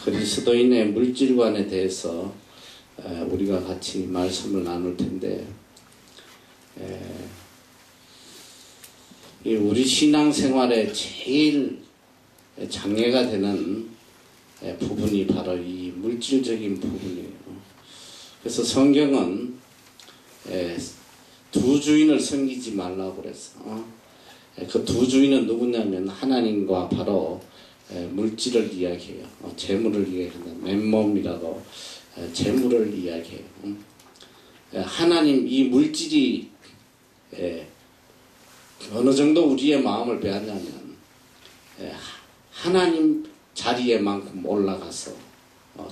그리스도인의 물질관에 대해서 우리가 같이 말씀을 나눌 텐데, 우리 신앙생활에 제일 장애가 되는 부분이 바로 이 물질적인 부분이에요. 그래서 성경은 두 주인을 섬기지 말라고 그랬어. 그 두 주인은 누구냐면 하나님과 바로 물질을 이야기해요. 재물을 이야기한다. 맨몸이라고 재물을 이야기해요. 하나님, 이 물질이 어느 정도 우리의 마음을 빼앗냐면 하나님 자리에만큼 올라가서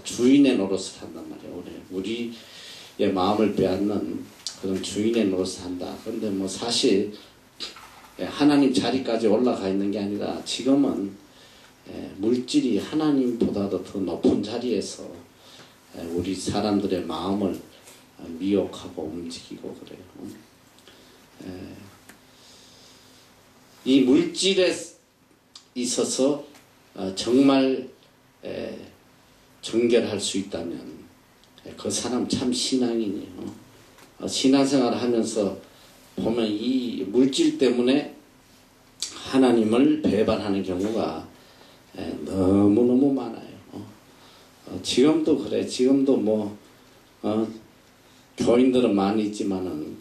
주인의 노릇을 한단 말이에요. 우리의 마음을 빼앗는 그런 주인의 노릇을 한다. 그런데 뭐 사실 하나님 자리까지 올라가 있는 게 아니라 지금은 물질이 하나님보다도 더 높은 자리에서 우리 사람들의 마음을 미혹하고 움직이고 그래요. 이 물질에 있어서 정말 정결할 수 있다면 그 사람 참 신앙인이에요. 신앙생활을 하면서 보면 이 물질 때문에 하나님을 배반하는 경우가 너무너무 많아요. 지금도 그래. 지금도 뭐 교인들은 많이 있지만은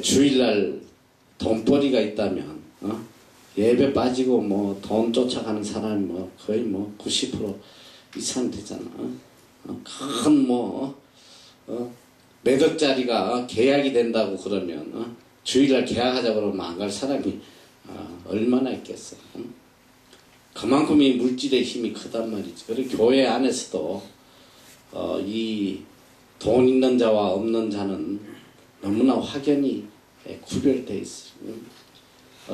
주일날 돈벌이가 있다면 예배 빠지고 뭐 돈 쫓아가는 사람이 뭐 거의 뭐 90% 이상 되잖아. 큰 뭐 몇 억짜리가 계약이 된다고 그러면 주일날 계약하자고 그러면 안 갈 사람이 얼마나 있겠어. 그만큼 이 물질의 힘이 크단 말이지. 그리고 교회 안에서도 이 돈 있는 자와 없는 자는 너무나 확연히 구별되어 있어요.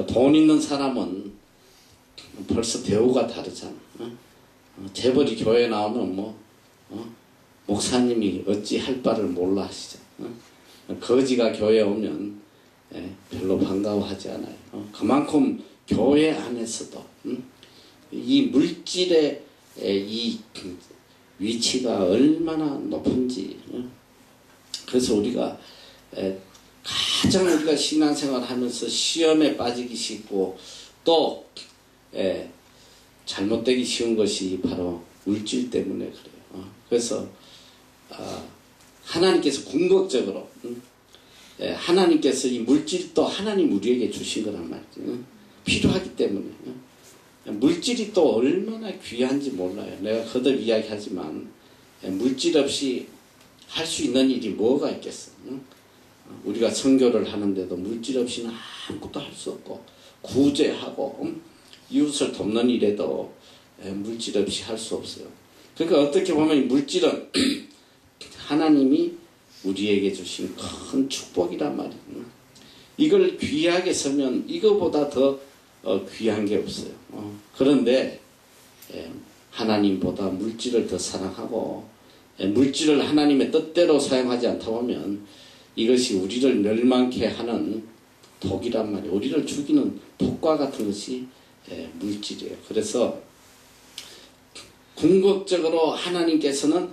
돈 있는 사람은 벌써 대우가 다르잖아. 재벌이 교회에 나오면 뭐 목사님이 어찌 할 바를 몰라 하시죠. 거지가 교회에 오면 별로 반가워하지 않아요. 그만큼 교회 안에서도 이 물질의 이 위치가 얼마나 높은지. 그래서 우리가 가장 우리가 신앙생활 하면서 시험에 빠지기 쉽고 또 잘못되기 쉬운 것이 바로 물질 때문에 그래요. 그래서 하나님께서 궁극적으로 하나님께서 이 물질도 하나님 우리에게 주신 거란 말이죠. 필요하기 때문에. 물질이 또 얼마나 귀한지 몰라요. 내가 거듭 이야기하지만 물질 없이 할 수 있는 일이 뭐가 있겠어. 우리가 선교를 하는데도 물질 없이는 아무것도 할 수 없고, 구제하고 이웃을 돕는 일에도 물질 없이 할 수 없어요. 그러니까 어떻게 보면 이 물질은 하나님이 우리에게 주신 큰 축복이란 말이에요. 이걸 귀하게 쓰면 이거보다 더 귀한 게 없어요. 그런데 하나님보다 물질을 더 사랑하고 물질을 하나님의 뜻대로 사용하지 않다 보면 이것이 우리를 멸망케 하는 독이란 말이에요. 우리를 죽이는 독과 같은 것이 물질이에요. 그래서 궁극적으로 하나님께서는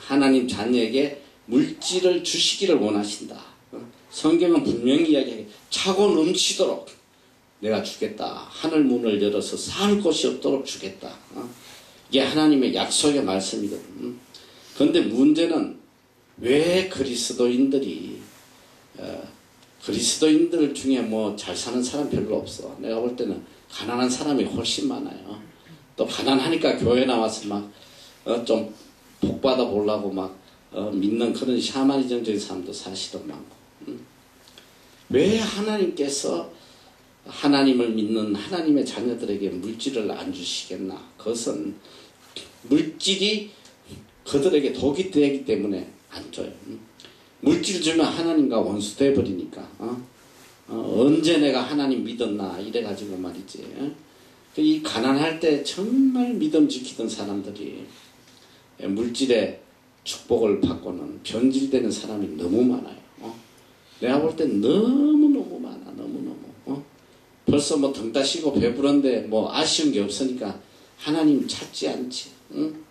하나님 자녀에게 물질을 주시기를 원하신다. 성경은 분명히 이야기해요. 차고 넘치도록 내가 주겠다. 하늘 문을 열어서 살 곳이 없도록 주겠다. 이게 하나님의 약속의 말씀이거든. 그런데 문제는 왜 그리스도인들 중에 뭐 잘 사는 사람 별로 없어. 내가 볼 때는 가난한 사람이 훨씬 많아요. 또 가난하니까 교회 나와서 막 좀 복받아 보려고 막 믿는 그런 샤머니즘적인 사람도 사실은 많고. 왜 하나님께서 하나님을 믿는 하나님의 자녀들에게 물질을 안 주시겠나? 그것은 물질이 그들에게 독이 되기 때문에 안 줘요. 물질 주면 하나님과 원수 돼버리니까. 언제 내가 하나님 믿었나 이래가지고 말이지. 이 가난할 때 정말 믿음 지키던 사람들이 물질의 축복을 받고는 변질되는 사람이 너무 많아요. 내가 볼 때 너무너무 많아. 너무너무. 벌써 뭐 등 따시고 배부른데 뭐 아쉬운 게 없으니까 하나님 찾지 않지. 응?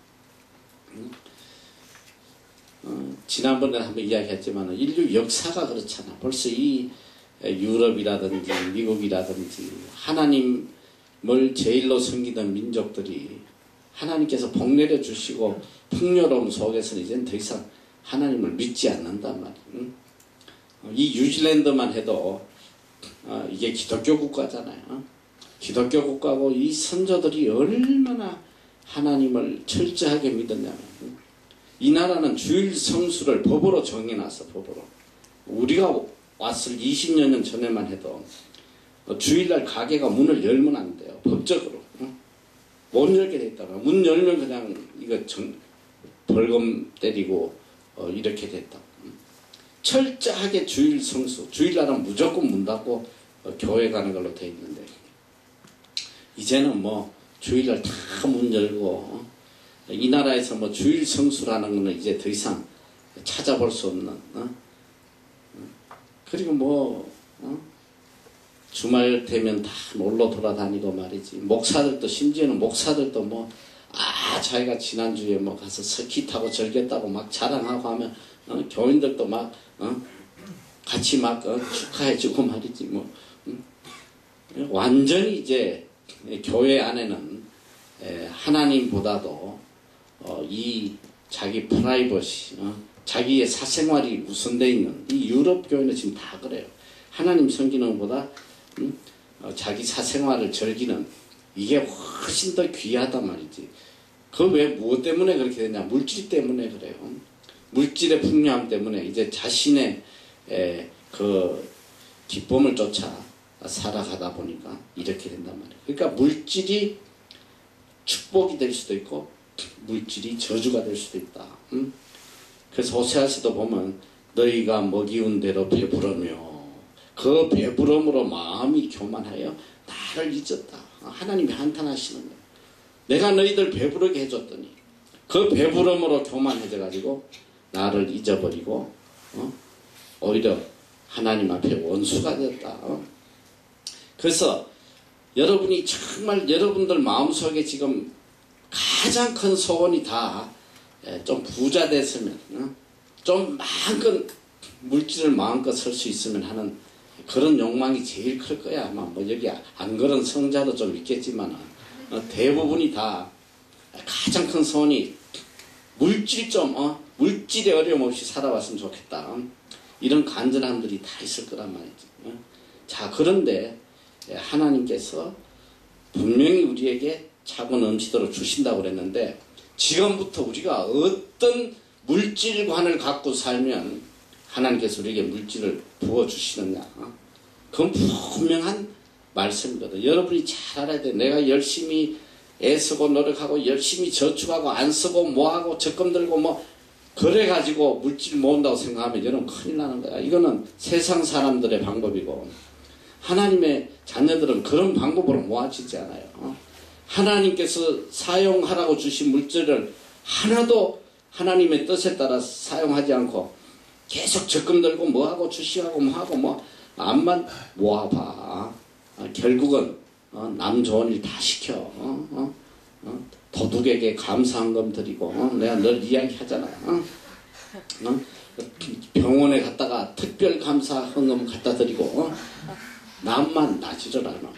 지난번에 한번 이야기했지만 인류 역사가 그렇잖아. 벌써 이 유럽이라든지 미국이라든지 하나님을 제일로 섬기던 민족들이 하나님께서 복 내려주시고 풍요로움 속에서는 이제는 더 이상 하나님을 믿지 않는단 말이야. 이 뉴질랜드만 해도 이게 기독교 국가잖아요. 기독교 국가고 이 선조들이 얼마나 하나님을 철저하게 믿었냐면 이 나라는 주일 성수를 법으로 정해놨어. 법으로. 우리가 왔을 20여 년 전에만 해도 주일날 가게가 문을 열면 안 돼요. 법적으로. 못 열게 돼 있다가 문 열면 그냥 이거 벌금 때리고 이렇게 됐다. 철저하게 주일 성수. 주일날은 무조건 문 닫고 교회 가는 걸로 돼 있는데 이제는 뭐 주일날 다 문 열고 이 나라에서 뭐 주일 성수라는 거는 이제 더 이상 찾아볼 수 없는 그리고 뭐 주말 되면 다 놀러 돌아다니고 말이지. 목사들도 심지어는 목사들도 뭐 자기가 지난주에 뭐 가서 스키 타고 즐겼다고 막 자랑하고 하면 교인들도 막 같이 막 축하해주고 말이지. 뭐 완전히 이제 교회 안에는 하나님보다도 이 자기 프라이버시, 자기의 사생활이 우선되어 있는 이 유럽 교회는 지금 다 그래요. 하나님 섬기는 것보다 자기 사생활을 즐기는 이게 훨씬 더 귀하단 말이지. 그 왜 무엇 때문에 그렇게 되냐? 물질 때문에 그래요. 물질의 풍요함 때문에 이제 자신의 그 기쁨을 쫓아 살아가다 보니까 이렇게 된단 말이에요. 그러니까 물질이 축복이 될 수도 있고 물질이 저주가 될 수도 있다. 그래서 호세아서도 보면 너희가 먹이운 대로 배부르며 그 배부름으로 마음이 교만하여 나를 잊었다. 하나님이 한탄하시는 거예요. 내가 너희들 배부르게 해줬더니 그 배부름으로 교만해져 가지고 나를 잊어버리고 오히려 하나님 앞에 원수가 됐다. 그래서 여러분이 정말 여러분들 마음속에 지금 가장 큰 소원이 다 좀 부자 됐으면 좀 마음껏 물질을 마음껏 설 수 있으면 하는 그런 욕망이 제일 클 거야. 아마 뭐 여기 안 그런 성자도 좀 있겠지만 대부분이 다 가장 큰 소원이 물질 좀 물질의 어려움 없이 살아왔으면 좋겠다. 이런 간절함들이 다 있을 거란 말이지. 자, 그런데 하나님께서 분명히 우리에게 차고 넘치도록 주신다고 그랬는데 지금부터 우리가 어떤 물질관을 갖고 살면 하나님께서 우리에게 물질을 부어주시느냐. 그건 분명한 말씀이거든. 여러분이 잘 알아야 돼. 내가 열심히 애쓰고 노력하고 열심히 저축하고 안 쓰고 뭐하고 적금 들고 뭐 그래가지고 물질 모은다고 생각하면 여러분 큰일 나는 거야. 이거는 세상 사람들의 방법이고 하나님의 자녀들은 그런 방법으로 모아지지 않아요. 하나님께서 사용하라고 주신 물질을 하나도 하나님의 뜻에 따라 사용하지 않고 계속 적금 들고 뭐하고 주식하고 뭐하고 뭐 암만 모아봐. 결국은 남 좋은 일 다 시켜. 도둑에게 감사한금 드리고 내가 늘 이야기하잖아. 병원에 갔다가 특별 감사 헌금 갖다 드리고 남만 나지를 않아.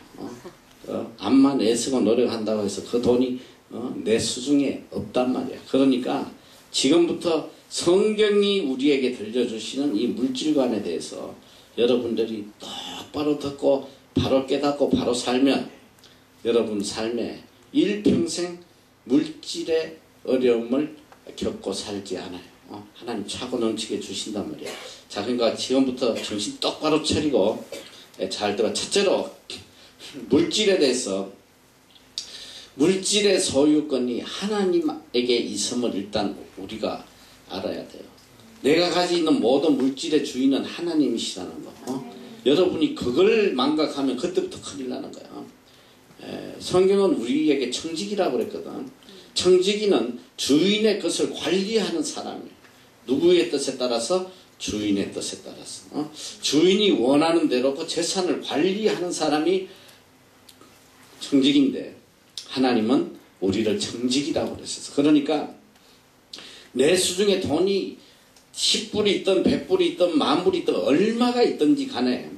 암만 애쓰고 노력한다고 해서 그 돈이 내 수중에 없단 말이야. 그러니까 지금부터 성경이 우리에게 들려주시는 이 물질관에 대해서 여러분들이 똑바로 듣고 바로 깨닫고 바로 살면 여러분 삶에 일평생 물질의 어려움을 겪고 살지 않아요. 하나님 차고 넘치게 주신단 말이야. 자, 그러니까 지금부터 정신 똑바로 차리고 잘 들어. 첫째로 물질에 대해서 물질의 소유권이 하나님에게 있음을 일단 우리가 알아야 돼요. 내가 가지고 있는 모든 물질의 주인은 하나님이시라는 거. 여러분이 그걸 망각하면 그때부터 큰일 나는 거야. 성경은 우리에게 청지기라고 그랬거든. 청지기는 주인의 것을 관리하는 사람이에요. 누구의 뜻에 따라서? 주인의 뜻에 따라서. 주인이 원하는 대로 그 재산을 관리하는 사람이 청지기인데 하나님은 우리를 청지기라고 그랬어요. 그러니까 내 수중에 돈이 10불이 있든 100불이 있든 10,000불이 있든 얼마가 있든지 간에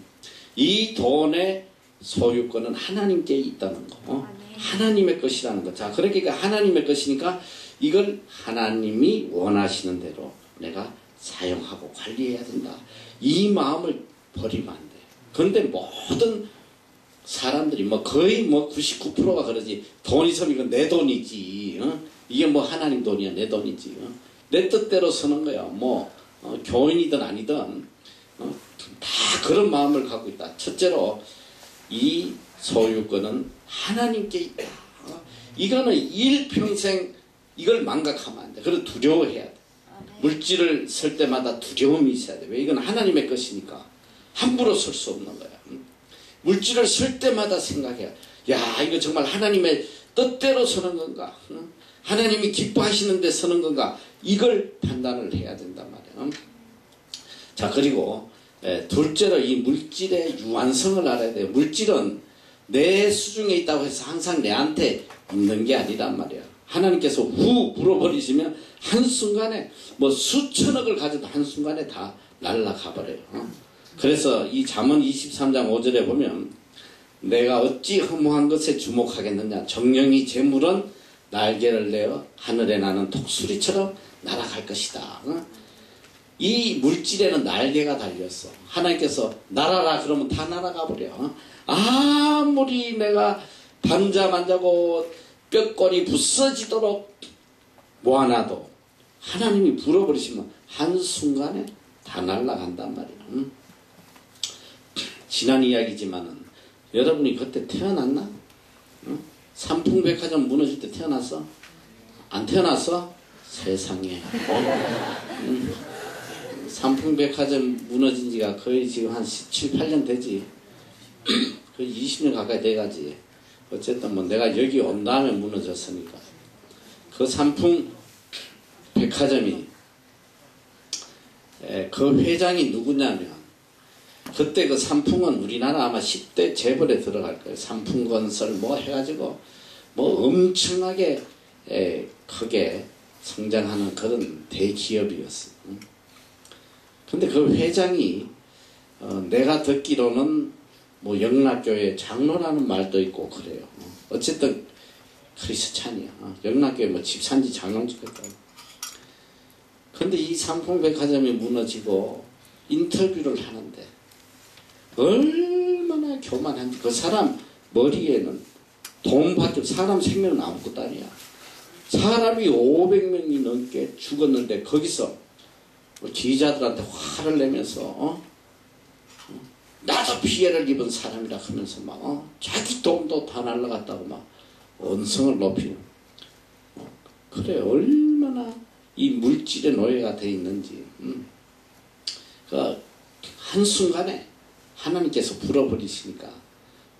이 돈의 소유권은 하나님께 있다는 거. 하나님의 것이라는 거. 자, 그러니까 하나님의 것이니까 이걸 하나님이 원하시는 대로 내가 사용하고 관리해야 된다. 이 마음을 버리면 안 돼. 그런데 모든 사람들이 거의 99%가 그러지. 돈 있으면 이건 내 돈이지. 이게 하나님 돈이야, 내 돈이지. 내 뜻대로 쓰는 거야. 교인이든 아니든 다 그런 마음을 갖고 있다. 첫째로 이 소유권은 하나님께 있다. 이거는 일평생 이걸 망각하면 안 돼. 그래서 두려워해야 돼. 물질을 쓸 때마다 두려움이 있어야 돼. 왜? 이건 하나님의 것이니까 함부로 쓸 수 없는 거야. 물질을 쓸 때마다 생각해야, 야, 이거 정말 하나님의 뜻대로 쓰는 건가? 하나님이 기뻐하시는데 쓰는 건가? 이걸 판단을 해야 된단 말이야. 자, 그리고 둘째로 이 물질의 유한성을 알아야 돼요. 물질은 내 수중에 있다고 해서 항상 내한테 있는 게 아니란 말이야. 하나님께서 후 불어버리시면 한순간에 수천억을 가져도 한순간에 다 날아가 버려요. 그래서 이 잠언 23장 5절에 보면 내가 어찌 허무한 것에 주목하겠느냐. 정령이 재물은 날개를 내어 하늘에 나는 독수리처럼 날아갈 것이다. 이 물질에는 날개가 달렸어. 하나님께서 날아라 그러면 다 날아가 버려. 아무리 내가 반자만자고 뼈골이 부서지도록 모아놔도 하나님이 불어버리시면 한순간에 다 날아간단 말이야. 지난 이야기지만은 여러분이 그때 태어났나? 삼풍백화점 무너질 때 태어났어? 안 태어났어? 세상에. 삼풍백화점 무너진 지가 거의 지금 한 7, 8년 되지. 거의 20년 가까이 돼가지. 어쨌든 내가 여기 온 다음에 무너졌으니까. 그 삼풍백화점이 그 회장이 누구냐면 그때 그 삼풍은 우리나라 아마 10대 재벌에 들어갈 거예요. 삼풍건설 해가지고 엄청나게 크게 성장하는 그런 대기업이었어. 근데 그 회장이 내가 듣기로는 영락교회 장로라는 말도 있고 그래요. 어쨌든 크리스찬이야. 영락교회 집산지 장로인 줄 알고. 근데 이 삼풍백화점이 무너지고 인터뷰를 하는데 얼마나 교만한지. 그 사람 머리에는 돈밖에 사람 생명은 아무것도 아니야. 사람이 500명이 넘게 죽었는데 거기서 기자들한테 화를 내면서 나도 피해를 입은 사람이라 하면서 자기 돈도 다 날라갔다고 언성을 높이는. 그래, 얼마나 이 물질의 노예가 돼 있는지. 그 한순간에 하나님께서 불어버리시니까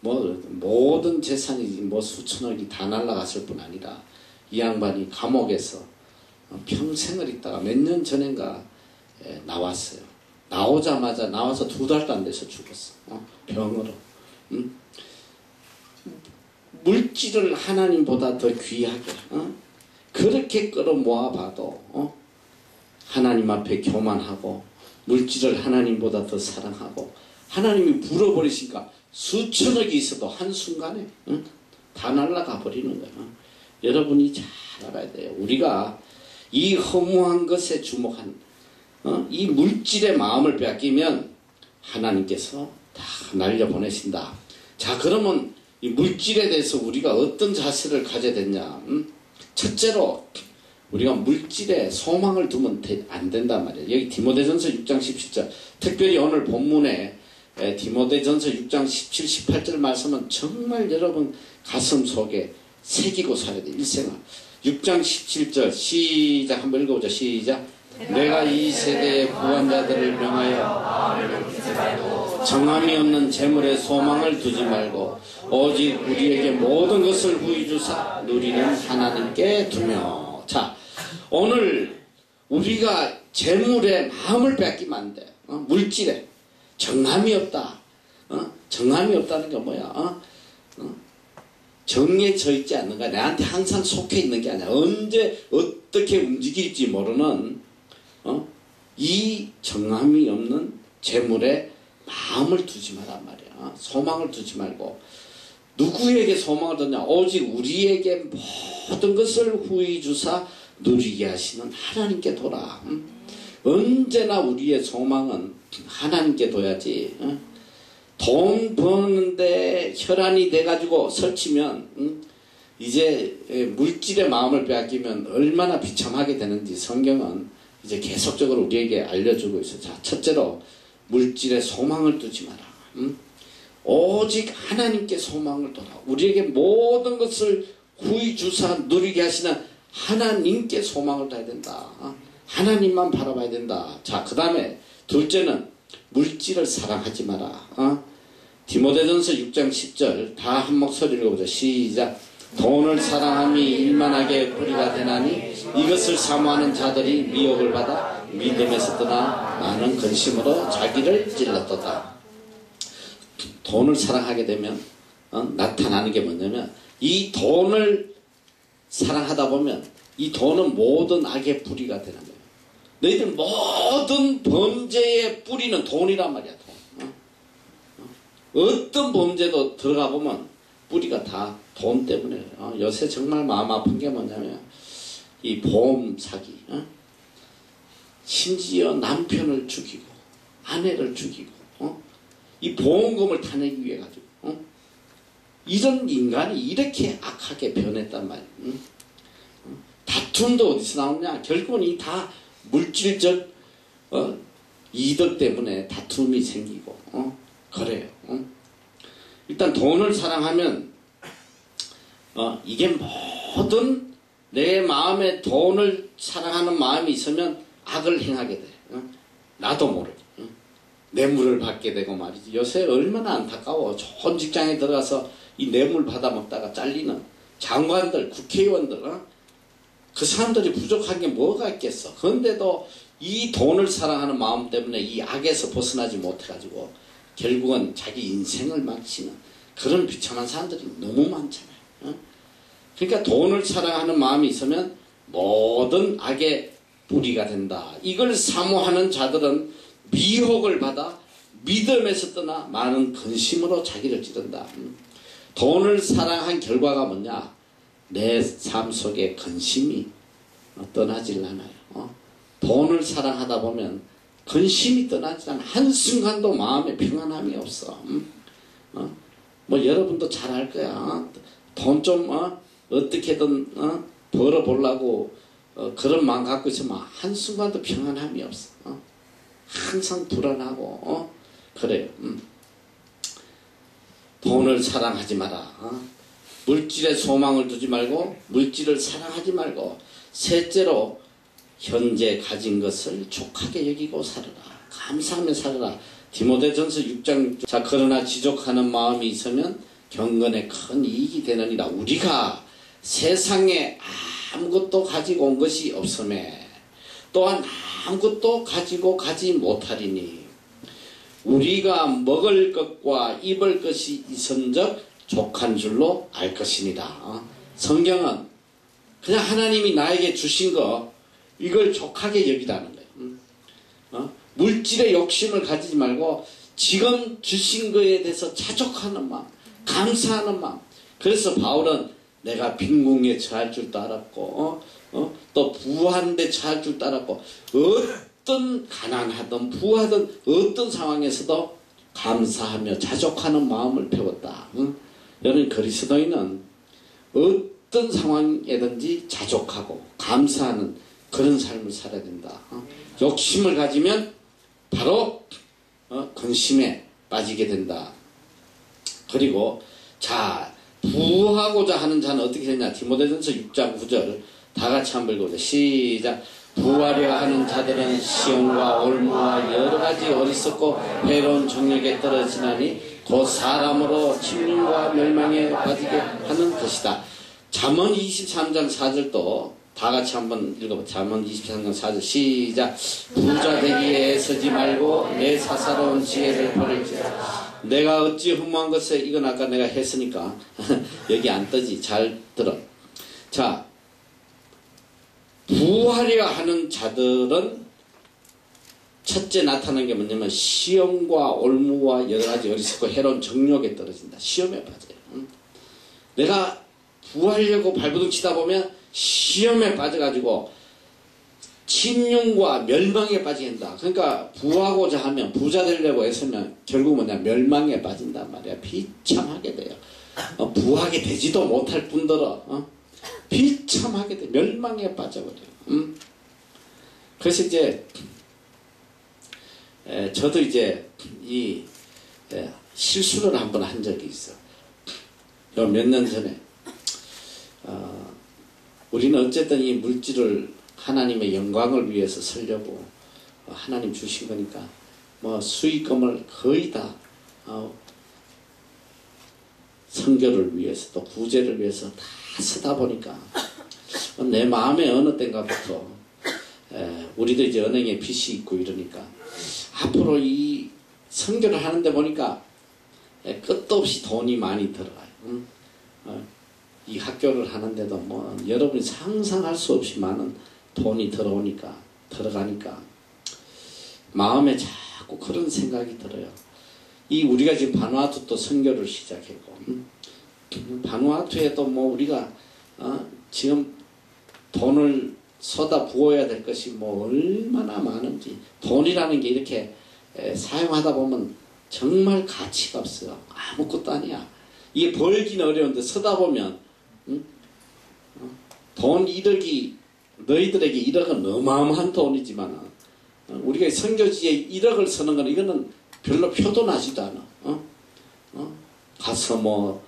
모든 재산이 수천억이 다 날라갔을 뿐 아니라 이 양반이 감옥에서 평생을 있다가 몇 년 전인가 나왔어요. 나오자마자 나와서 2달도 안 돼서 죽었어. 병으로. 물질을 하나님보다 더 귀하게 그렇게 끌어모아 봐도 하나님 앞에 교만하고 물질을 하나님보다 더 사랑하고 하나님이 불어버리시니까 수천억이 있어도 한순간에 다 날아가 버리는 거야. 여러분이 잘 알아야 돼요. 우리가 이 허무한 것에 주목한 이 물질의 마음을 뺏기면 하나님께서 다 날려보내신다. 자, 그러면 이 물질에 대해서 우리가 어떤 자세를 가져야 되냐. 첫째로 우리가 물질에 소망을 두면 안 된단 말이에요. 여기 디모데전서 6장 17절 특별히 오늘 본문에 디모데전서 6장 17, 18절 말씀은 정말 여러분 가슴 속에 새기고 살아야 돼. 일생활. 6장 17절 시작 한번 읽어보자. 시작. 내가 이 세대의 구원자들을 명하여 정함이 없는 재물에 소망을 두지 말고 오직 우리에게 모든 것을 후히 주사 누리는 하나님께 두며. 자, 오늘 우리가 재물에 마음을 뺏기면 안 돼. 물질에 정함이 없다. 정함이 없다는 게 뭐야? 정해져 있지 않는가? 내한테 항상 속해 있는 게 아니야. 언제 어떤 어떻게 움직일지 모르는 이 정함이 없는 재물에 마음을 두지 마란 말이야. 소망을 두지 말고 누구에게 소망을 두냐? 오직 우리에게 모든 것을 후히 주사 누리게 하시는 하나님께 둬라. 언제나 우리의 소망은 하나님께 둬야지. 돈 버는데 혈안이 돼가지고 설치면 이제 물질의 마음을 빼앗기면 얼마나 비참하게 되는지 성경은 이제 계속적으로 우리에게 알려주고 있어요. 자, 첫째로 물질에 소망을 두지 마라. 오직 하나님께 소망을 둬라. 우리에게 모든 것을 후히 주사 누리게 하시는 하나님께 소망을 둬야 된다. 하나님만 바라봐야 된다. 자, 그 다음에 둘째는 물질을 사랑하지 마라. 디모데전서 6장 10절 다 한 목소리 읽어보자. 시작. 돈을 사랑함이 일만하게 뿌리가 되나니 이것을 사모하는 자들이 미혹을 받아 믿음에서 떠나 많은 근심으로 자기를 찔렀도다. 돈을 사랑하게 되면 나타나는 게 뭐냐면 이 돈을 사랑하다 보면 이 돈은 모든 악의 뿌리가 되는 거예요. 너희들 모든 범죄의 뿌리는 돈이란 말이야. 돈. 어떤 범죄도 들어가 보면 뿌리가 다 돈 때문에. 요새 정말 마음 아픈 게 뭐냐면 이 보험 사기. 심지어 남편을 죽이고 아내를 죽이고 이 보험금을 타내기 위해 가지고 이런 인간이 이렇게 악하게 변했단 말이야. 다툼도 어디서 나오냐? 결국은 이 다 물질적 이득 때문에 다툼이 생기고 그래요. 일단 돈을 사랑하면 이게 모든 내 마음에 돈을 사랑하는 마음이 있으면 악을 행하게 돼. 나도 모르게 뇌물을 받게 되고 말이지. 요새 얼마나 안타까워. 좋은 직장에 들어가서 이 뇌물 받아 먹다가 잘리는 장관들, 국회의원들, 그 사람들이 부족한 게 뭐가 있겠어. 그런데도 이 돈을 사랑하는 마음 때문에 이 악에서 벗어나지 못해가지고 결국은 자기 인생을 망치는 그런 비참한 사람들이 너무 많잖아요. 그러니까 돈을 사랑하는 마음이 있으면 모든 악의 뿌리가 된다. 이걸 사모하는 자들은 미혹을 받아 믿음에서 떠나 많은 근심으로 자기를 찌른다. 돈을 사랑한 결과가 뭐냐? 내 삶 속에 근심이 떠나질 않아요. 돈을 사랑하다 보면 근심이 떠나지 않아. 한순간도 마음에 평안함이 없어. 뭐 여러분도 잘 알 거야. 돈 좀 어떻게든 벌어보려고 그런 마음 갖고 있으면 한순간도 평안함이 없어. 항상 불안하고 그래요. 돈을 사랑하지 마라. 물질에 소망을 두지 말고 물질을 사랑하지 말고 셋째로 현재 가진 것을 족하게 여기고 살아라. 감사하며 살아라. 디모데전서 6장. 자, 그러나 지족하는 마음이 있으면 경건에 큰 이익이 되느니라. 우리가 세상에 아무것도 가지고 온 것이 없음에 또한 아무것도 가지고 가지 못하리니 우리가 먹을 것과 입을 것이 있은적 족한 줄로 알 것입니다. 성경은 그냥 하나님이 나에게 주신 거 이걸 족하게 여기라는 거예요. 물질의 욕심을 가지지 말고 지금 주신 거에 대해서 자족하는 마음, 감사하는 마음. 그래서 바울은 내가 빈궁에 처할 줄도 알았고 또 부한 데 처할 줄도 알았고 어떤 가난하든 부하든 어떤 상황에서도 감사하며 자족하는 마음을 배웠다. 여러분, 그리스도인은 어떤 상황이든지 자족하고 감사하는 그런 삶을 살아야 된다. 욕심을 가지면 바로 근심에 빠지게 된다. 그리고 자, 부하고자 하는 자는 어떻게 되냐? 디모데전서 6장 9절 다 같이 한번 읽어보자. 시작. 부하려 하는 자들은 시험과 올무와 여러 가지 어리석고 해로운 정력에 떨어지나니 곧 사람으로 침륜과 멸망에 빠지게 하는 것이다. 잠언 23장 4절도 다 같이 한번 읽어보자. 잠언 23장 4절 시작. 부자 되기에 애쓰지 말고 내 사사로운 지혜를 버릴지라. 내가 어찌 허무한 것에 이건 아까 내가 했으니까 여기 안 뜨지. 잘 들어. 자, 부하려 하는 자들은 첫째 나타나는 게 뭐냐면 시험과 올무와 여러 가지 어리석고 해로운 정욕에 떨어진다. 시험에 빠져요. 내가 부하려고 발버둥 치다 보면 시험에 빠져가지고 침륜과 멸망에 빠진다. 그러니까 부하고자 하면 부자 되려고 했으면 결국 뭐냐 멸망에 빠진단 말이야. 비참하게 돼요. 부하게 되지도 못할 뿐더러 비참하게 돼. 멸망에 빠져버려요. 그래서 이제 저도 이제 이 실수를 한번 한 적이 있어. 몇 년 전에 우리는 어쨌든 이 물질을 하나님의 영광을 위해서 쓰려고 하나님 주신 거니까 뭐 수익금을 거의 다 선교를 위해서 또 구제를 위해서 다 쓰다 보니까 내 마음에 어느 때인가부터 우리도 이제 은행에 빚이 있고 이러니까 앞으로 이 선교를 하는데 보니까 끝도 없이 돈이 많이 들어가요. 이 학교를 하는데도 뭐 여러분이 상상할 수 없이 많은 돈이 들어가니까 마음에 자꾸 그런 생각이 들어요. 이 우리가 지금 바누아투 또 선교를 시작했고 바누아투에도 뭐 우리가 지금 돈을 쏟아 부어야 될 것이 뭐 얼마나 많은지 돈이라는 게 이렇게 사용하다 보면 정말 가치가 없어요. 아무것도 아니야. 이게 벌기는 어려운데 쓰다 보면 돈 1억이 너희들에게 1억은 어마어마한 돈이지만 우리가 선교지에 1억을 쓰는 건 이거는 별로 표도 나지도 않아. 가서 뭐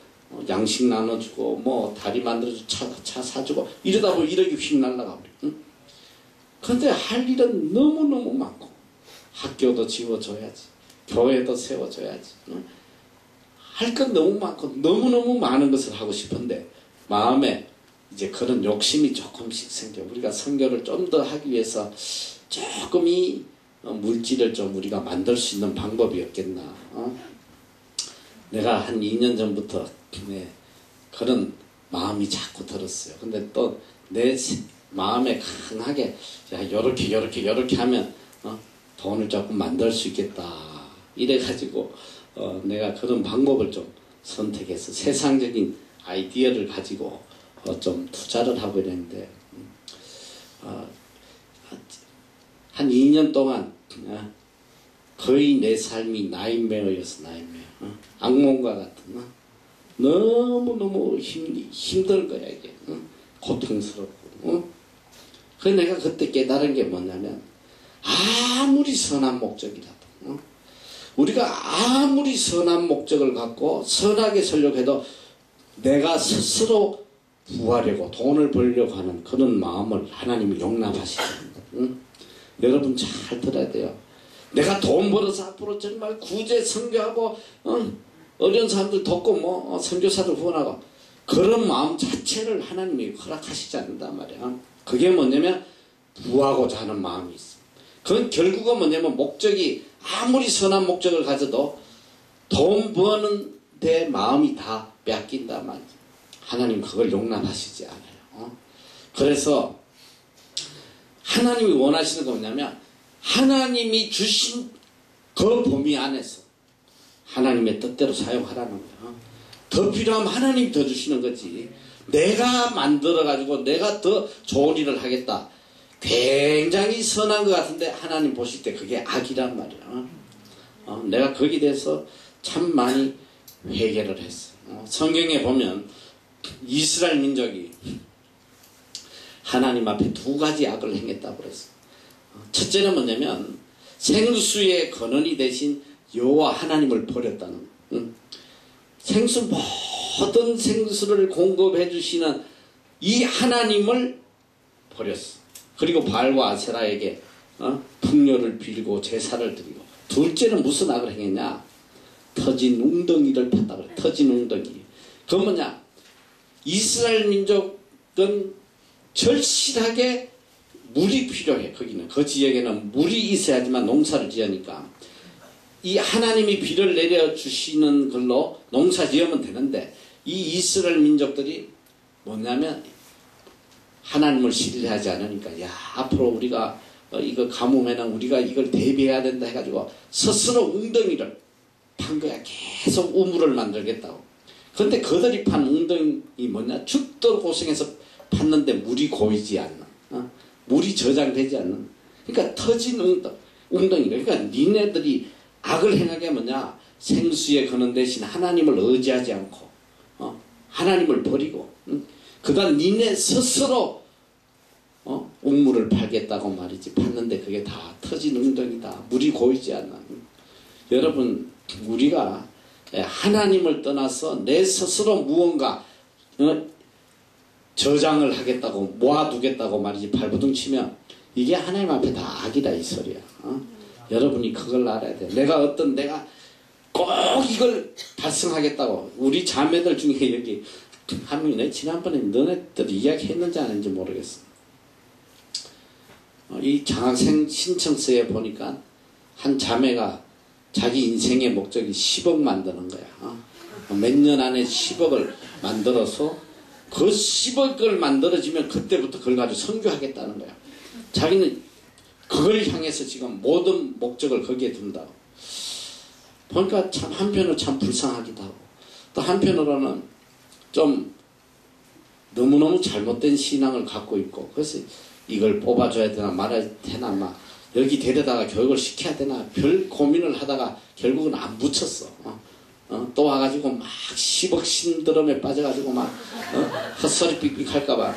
양식 나눠주고 뭐 다리 만들어주고 차 사주고 이러다 보면 1억이 휙 날라가 버려. 그런데 할 일은 너무너무 많고 학교도 지어줘야지 교회도 세워줘야지 할 건 너무 많고 너무너무 많은 것을 하고 싶은데 마음에 이제 그런 욕심이 조금씩 생겨. 우리가 선교를 좀 더 하기 위해서 조금 이 물질을 좀 우리가 만들 수 있는 방법이 없겠나. 내가 한 2년 전부터 그런 마음이 자꾸 들었어요. 근데 또 내 마음에 강하게 야 요렇게 하면 돈을 조금 만들 수 있겠다. 이래가지고 내가 그런 방법을 좀 선택해서 세상적인 아이디어를 가지고 좀 투자를 하고 이랬는데 한 2년 동안 거의 내 삶이 나인메어였어. 악몽과 같은 너무너무 힘들 거야 이게. 고통스럽고 그래서 내가 그때 깨달은 게 뭐냐면 아무리 선한 목적이라도 우리가 아무리 선한 목적을 갖고 선하게 살려고 해도 내가 스스로 부하려고 돈을 벌려고 하는 그런 마음을 하나님이 용납하시지 않는다. 여러분 잘 들어야 돼요. 내가 돈 벌어서 앞으로 정말 구제 선교하고 어려운 사람들 돕고 뭐 선교사들 후원하고 그런 마음 자체를 하나님이 허락하시지 않는단 말이야. 그게 뭐냐면 부하고자 하는 마음이 있어. 그건 결국은 뭐냐면 목적이 아무리 선한 목적을 가져도 돈 버는 데 마음이 다 뺏긴단 말이야. 하나님 그걸 용납하시지 않아요. 그래서 하나님이 원하시는 거 뭐냐면 하나님이 주신 그 범위 안에서 하나님의 뜻대로 사용하라는 거야. 더 필요하면 하나님이 더 주시는 거지. 내가 만들어가지고 내가 더 좋은 일을 하겠다. 굉장히 선한 것 같은데 하나님 보실 때 그게 악이란 말이야. 내가 거기에 대해서 참 많이 회개를 했어. 성경에 보면 이스라엘 민족이 하나님 앞에 2가지 악을 행했다고 그랬어. 첫째는 뭐냐면 생수의 근원이 되신 여호와 하나님을 버렸다는 생수 모든 생수를 공급해 주시는 이 하나님을 버렸어. 그리고 바알과 아세라에게 풍요를 빌고 제사를 드리고 둘째는 무슨 악을 행했냐? 터진 웅덩이를 팠다 그래. 터진 웅덩이. 그건 뭐냐? 이스라엘 민족은 절실하게 물이 필요해. 거기는 그 지역에는 물이 있어야지만 농사를 지으니까 이 하나님이 비를 내려주시는 걸로 농사 지으면 되는데 이 이스라엘 민족들이 뭐냐면 하나님을 신뢰하지 않으니까 야 앞으로 우리가 이거 가뭄에는 우리가 이걸 대비해야 된다 해가지고 스스로 웅덩이를 판 거야. 계속 우물을 만들겠다고. 근데 그들이 판 웅덩이 뭐냐? 죽도록 고생해서 팠는데 물이 고이지 않는, 물이 저장되지 않는, 그러니까 터진 웅덩이. 그러니까 니네들이 악을 행하게 뭐냐? 생수에 거는 대신 하나님을 의지하지 않고 하나님을 버리고 그다음 니네 스스로 웅물을 팔겠다고 말이지. 팠는데 그게 다 터진 웅덩이다. 물이 고이지 않는. 여러분 우리가 하나님을 떠나서 내 스스로 무언가 저장을 하겠다고 모아두겠다고 말이지 발버둥 치면 이게 하나님 앞에 다 악이다 이 소리야. 여러분이 그걸 알아야 돼. 내가 꼭 이걸 달성하겠다고. 우리 자매들 중에 여기 한 명이 지난번에 너네들 이야기했는지 안 했는지 모르겠어. 이 장학생 신청서에 보니까 한 자매가 자기 인생의 목적이 10억 만드는 거야. 몇 년 안에 10억을 만들어서 그 10억을 만들어지면 그때부터 그걸 가지고 선교하겠다는 거야. 자기는 그걸 향해서 지금 모든 목적을 거기에 둔다고. 보니까 참 한편으로 참 불쌍하기도 하고 또 한편으로는 좀 너무너무 잘못된 신앙을 갖고 있고 그래서 이걸 뽑아줘야 되나 말아야 되나 막 여기 데려다가 교육을 시켜야 되나 별 고민을 하다가 결국은 안 붙였어. 또 와가지고 막 10억 신드럼에 빠져가지고 막 헛소리 삑삑 할까봐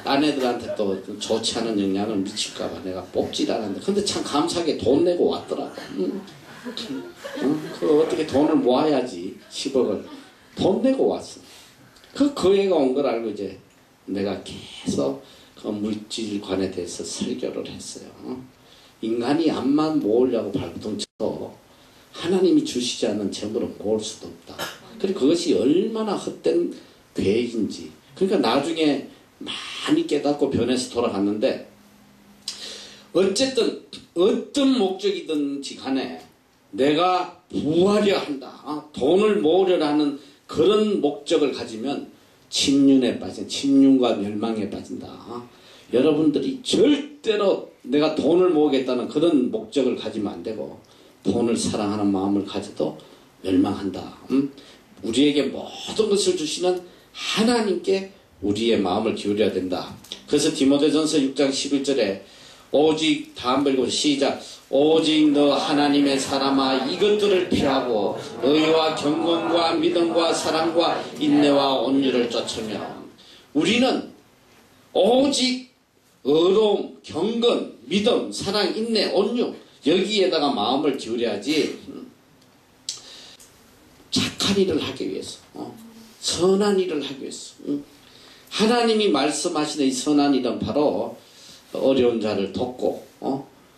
딴 애들한테 또 좋지 않은 영향을 미칠까봐 내가 뽑질 않았는데 근데 참 감사하게 돈 내고 왔더라고. 그 어떻게 돈을 모아야지 10억을 돈 내고 왔어. 그 애가 온 걸 알고 이제 내가 계속 그 물질관에 대해서 설교를 했어요. 인간이 암만 모으려고 발버둥 쳐도 하나님이 주시지 않는 재물은 모을 수도 없다. 그리고 그것이 얼마나 헛된 계획인지. 그러니까 나중에 많이 깨닫고 변해서 돌아갔는데 어쨌든 어떤 목적이든지 간에 내가 부하려 한다. 돈을 모으려 하는 그런 목적을 가지면 침륜에 빠진 침륜과 멸망에 빠진다. 여러분들이 절대로 내가 돈을 모으겠다는 그런 목적을 가지면 안 되고 돈을 사랑하는 마음을 가져도 멸망한다. 우리에게 모든 것을 주시는 하나님께 우리의 마음을 기울여야 된다. 그래서 디모데전서 6장 11절에 오직 다 한번 읽고 시작. 오직 너 하나님의 사람아 이것들을 피하고 의와 경건과 믿음과 사랑과 인내와 온유를 쫓으며 우리는 오직 의로움, 경건, 믿음, 사랑, 인내, 온유 여기에다가 마음을 기울여야지 착한 일을 하기 위해서 선한 일을 하기 위해서 하나님이 말씀하시는 이 선한 일은 바로 어려운 자를 돕고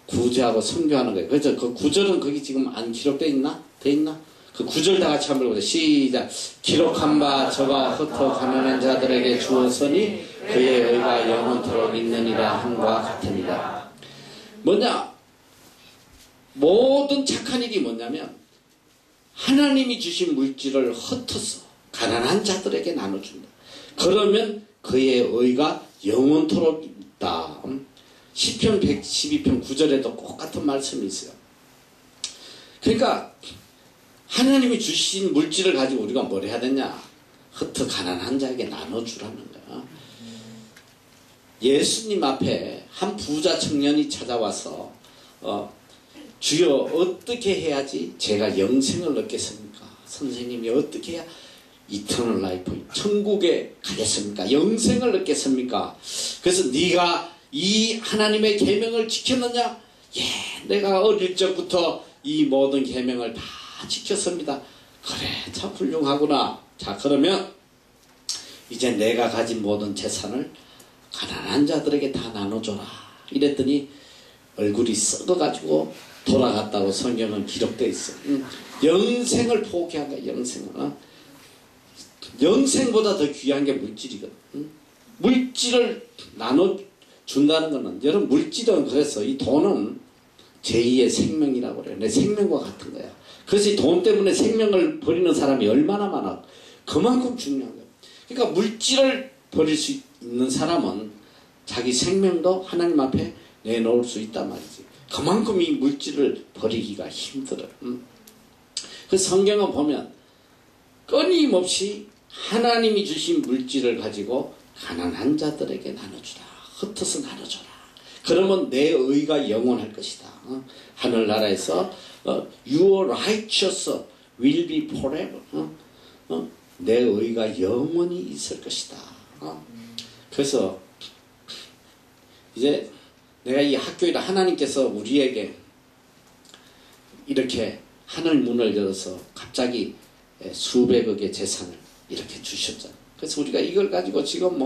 구제하고 선교하는 거예요. 그래서 그 구절은 거기 지금 안 기록되어 있나? 돼 있나? 그 구절 다 같이 한번 읽어보자. 시작. 기록한 바 저가 흩어 가난한 자들에게 주었으니 그의 의가 영원토록 있느니라 함과 같으니라. 뭐냐? 모든 착한 일이 뭐냐면 하나님이 주신 물질을 흩어서 가난한 자들에게 나눠준다. 그러면 그의 의가 영원토록 있다. 시편 112편 9절에도 똑같은 말씀이 있어요. 그러니까 하나님이 주신 물질을 가지고 우리가 뭘 해야 되냐? 흩어 가난한 자에게 나눠주라는 거야. 예수님 앞에 한 부자 청년이 찾아와서 주여 어떻게 해야지 제가 영생을 얻겠습니까? 선생님이 어떻게 해야 이터널 라이프 천국에 가겠습니까? 영생을 얻겠습니까? 그래서 네가 이 하나님의 계명을 지켰느냐? 예, 내가 어릴 적부터 이 모든 계명을 다 지켰습니다. 그래, 참 훌륭하구나. 자, 그러면 이제 내가 가진 모든 재산을 가난한 자들에게 다 나눠줘라. 이랬더니 얼굴이 썩어가지고 돌아갔다고 성경은 기록되어 있어. 영생을 포기한 거야. 영생을. 영생보다 더 귀한 게 물질이거든. 물질을 나눠준다는 거는 여러분 물질은 그래서 이 돈은 제2의 생명이라고 그래요. 내 생명과 같은 거야. 그래서 이 돈 때문에 생명을 버리는 사람이 얼마나 많아. 그만큼 중요한 거야. 그러니까 물질을 버릴 수 있는 사람은 자기 생명도 하나님 앞에 내놓을 수 있단 말이지. 그만큼 이 물질을 버리기가 힘들어요. 그 성경을 보면 끊임없이 하나님이 주신 물질을 가지고 가난한 자들에게 나눠주라. 흩어서 나눠줘라. 그러면 내 의가 영원할 것이다. 하늘나라에서 Your righteous will be forever. 내 의가 영원히 있을 것이다. 그래서 이제 내가 이 학교에다 하나님께서 우리에게 이렇게 하늘 문을 열어서 갑자기 수백억의 재산을 이렇게 주셨잖아요. 그래서 우리가 이걸 가지고 지금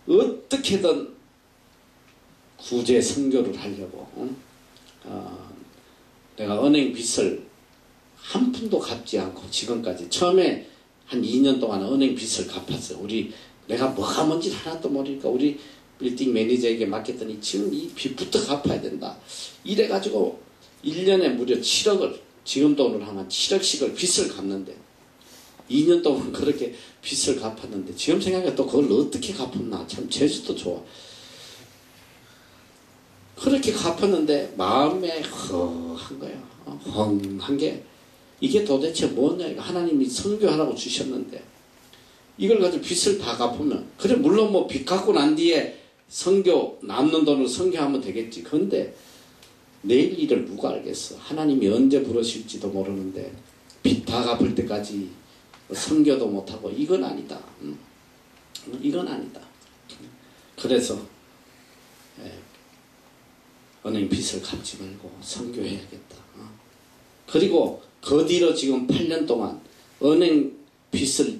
어떻게든 구제 선교를 하려고 내가 은행 빚을 한 푼도 갚지 않고 지금까지 처음에 한 2년 동안 은행 빚을 갚았어요. 내가 뭐가 뭔지 하나도 모르니까 우리 빌딩 매니저에게 맡겼더니 지금 이 빚부터 갚아야 된다. 이래가지고 1년에 무려 7억을 지금 돈으로 하면 7억씩을 빚을 갚는데 2년 동안 그렇게 빚을 갚았는데 지금 생각해 또 그걸 어떻게 갚았나. 참 재주도 좋아. 그렇게 갚았는데 마음에 허한 거야. 헝한 게 이게 도대체 뭐냐. 하나님이 선교하라고 주셨는데 이걸 가지고 빚을 다 갚으면 그래 물론 뭐 빚 갚고 난 뒤에 선교 남는 돈으로 선교하면 되겠지. 그런데 내일 일을 누가 알겠어. 하나님이 언제 부르실지도 모르는데 빚 다 갚을 때까지 선교도 못하고 이건 아니다. 이건 아니다. 그래서 은행 빚을 갚지 말고 선교해야겠다. 그리고 그 뒤로 지금 8년 동안 은행 빚을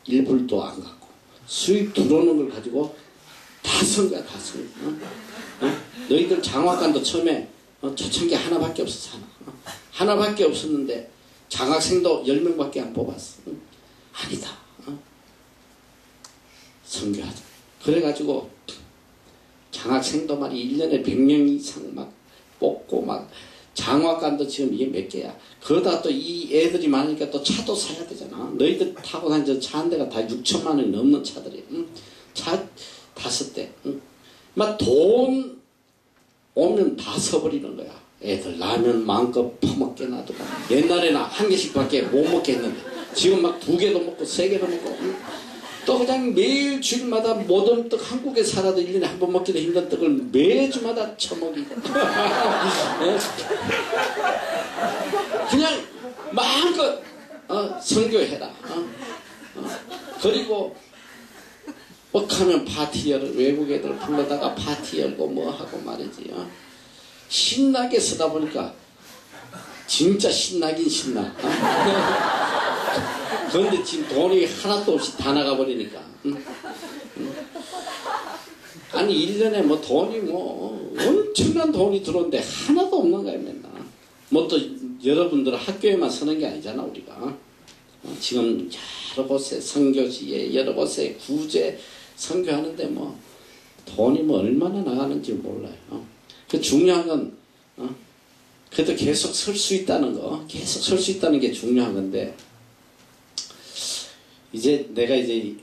1불도 안 갚고 수입 들어오는 걸 가지고 다 선거야. 다 선거. 너희들 장학관도 처음에 초창기 하나밖에 없었어. 하나밖에 없었는데 장학생도 10명밖에 안 뽑았어. 아니다. 선교하자. 그래가지고 장학생도 말이 1년에 100명 이상 막 뽑고 막 장학관도 지금 이게 몇 개야. 그러다 또 이 애들이 많으니까 또 차도 사야 되잖아. 너희들 타고 다니는 차 한 대가 다 6천만 원이 넘는 차들이야. 차 5대. 막 돈 오면 다 써버리는 거야. 애들 라면 마음껏 퍼먹게 놔두고. 옛날에는 한 개씩밖에 못 먹게 했는데 지금 막 2개도 먹고 3개도 먹고. 또 그냥 매일 주일마다 모든 떡 한국에 살아도 1년에 한 번 먹기도 힘든 떡을 매주마다 처먹이고 그냥 마음껏 선교해라. 그리고 뻑하면 파티 열어. 외국 애들 불러다가 파티 열고 뭐하고 말이지. 신나게 쓰다 보니까 진짜 신나긴 신나. 그런데 지금 돈이 하나도 없이 다 나가버리니까. 아니 1년에 뭐 돈이 뭐 엄청난 돈이 들어오는데 하나도 없는 거야 맨날. 뭐 또 여러분들 학교에만 서는 게 아니잖아 우리가. 지금 여러 곳에 선교지에 여러 곳에 구제 선교하는데 뭐 돈이 뭐 얼마나 나가는지 몰라요. 그 중요한 건 그래도 계속 설 수 있다는 거. 계속 설 수 있다는 게 중요한 건데 이제 내가 이제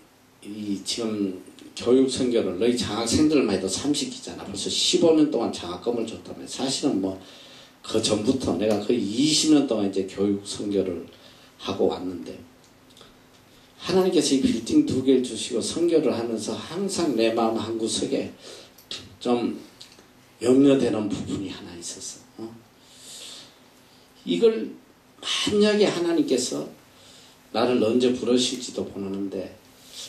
지금 교육 선교를 너희 장학생들만 해도 30기잖아. 벌써 15년 동안 장학금을 줬다며. 사실은 뭐 그 전부터 내가 거의 20년 동안 이제 교육 선교를 하고 왔는데 하나님께서 이 빌딩 2개를 주시고 선교를 하면서 항상 내 마음 한구석에 좀 염려되는 부분이 하나 있었어. 이걸 만약에 하나님께서 나를 언제 부르실지도 모르는데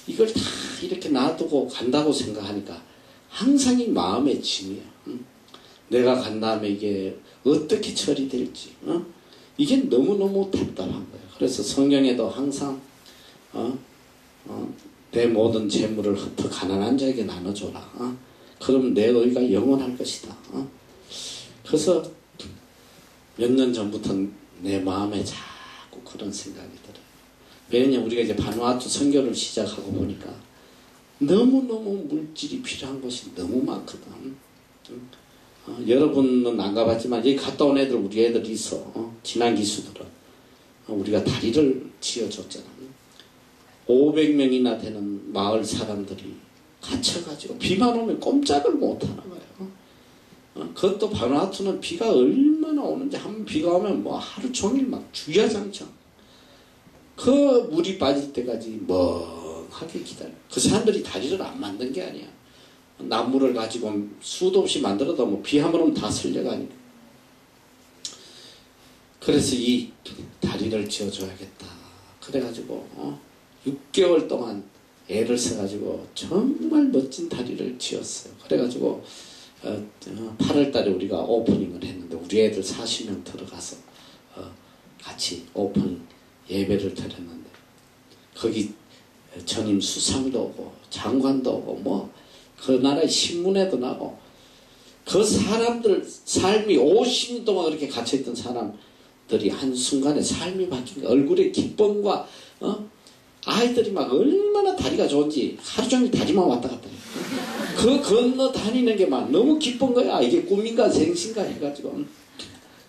이걸 다 이렇게 놔두고 간다고 생각하니까 항상 이 마음의 짐이야. 내가 간 다음에 이게 어떻게 처리될지 이게 너무너무 답답한 거야. 그래서 성경에도 항상 내 모든 재물을 흩어 가난한 자에게 나눠줘라. 그럼 내 의가 영원할 것이다. 그래서 몇 년 전부터 내 마음에 자꾸 그런 생각이 들어요. 왜냐면 우리가 이제 바누아투 선교를 시작하고 보니까 너무너무 물질이 필요한 곳이 너무 많거든. 여러분은 안 가봤지만 여기 갔다 온 애들 우리 애들 있어. 지난 기수들은 우리가 다리를 지어줬잖아. 500명이나 되는 마을 사람들이 갇혀가지고 비만 오면 꼼짝을 못하는 거예요. 그것도 바누아투는 비가 얼마나 오는지, 한 비가 오면 뭐 하루 종일 막 주야장창 그 물이 빠질 때까지 멍하게 기다려. 그 사람들이 다리를 안 만든 게 아니야. 나무를 가지고 수도 없이 만들어도 뭐 비 한 번 오면 다 쓸려가니까. 그래서 이 다리를 지어줘야겠다. 그래가지고 6개월 동안 애를 써가지고 정말 멋진 다리를 지었어요. 그래가지고 8월달에 우리가 오프닝을 했는데 우리 애들 40명 들어가서 같이 오프닝 예배를 드렸는데 거기 전임 수상도 오고 장관도 오고 뭐 그 나라의 신문에도 나고 그 사람들 삶이 50년 동안 그렇게 갇혀있던 사람들이 한순간에 삶이 바뀐 거야. 얼굴에 기쁨과 아이들이 막 얼마나 다리가 좋은지 하루 종일 다리만 왔다 갔다 해. 그 건너 다니는 게 막 너무 기쁜 거야. 이게 꿈인가 생신가 해가지고.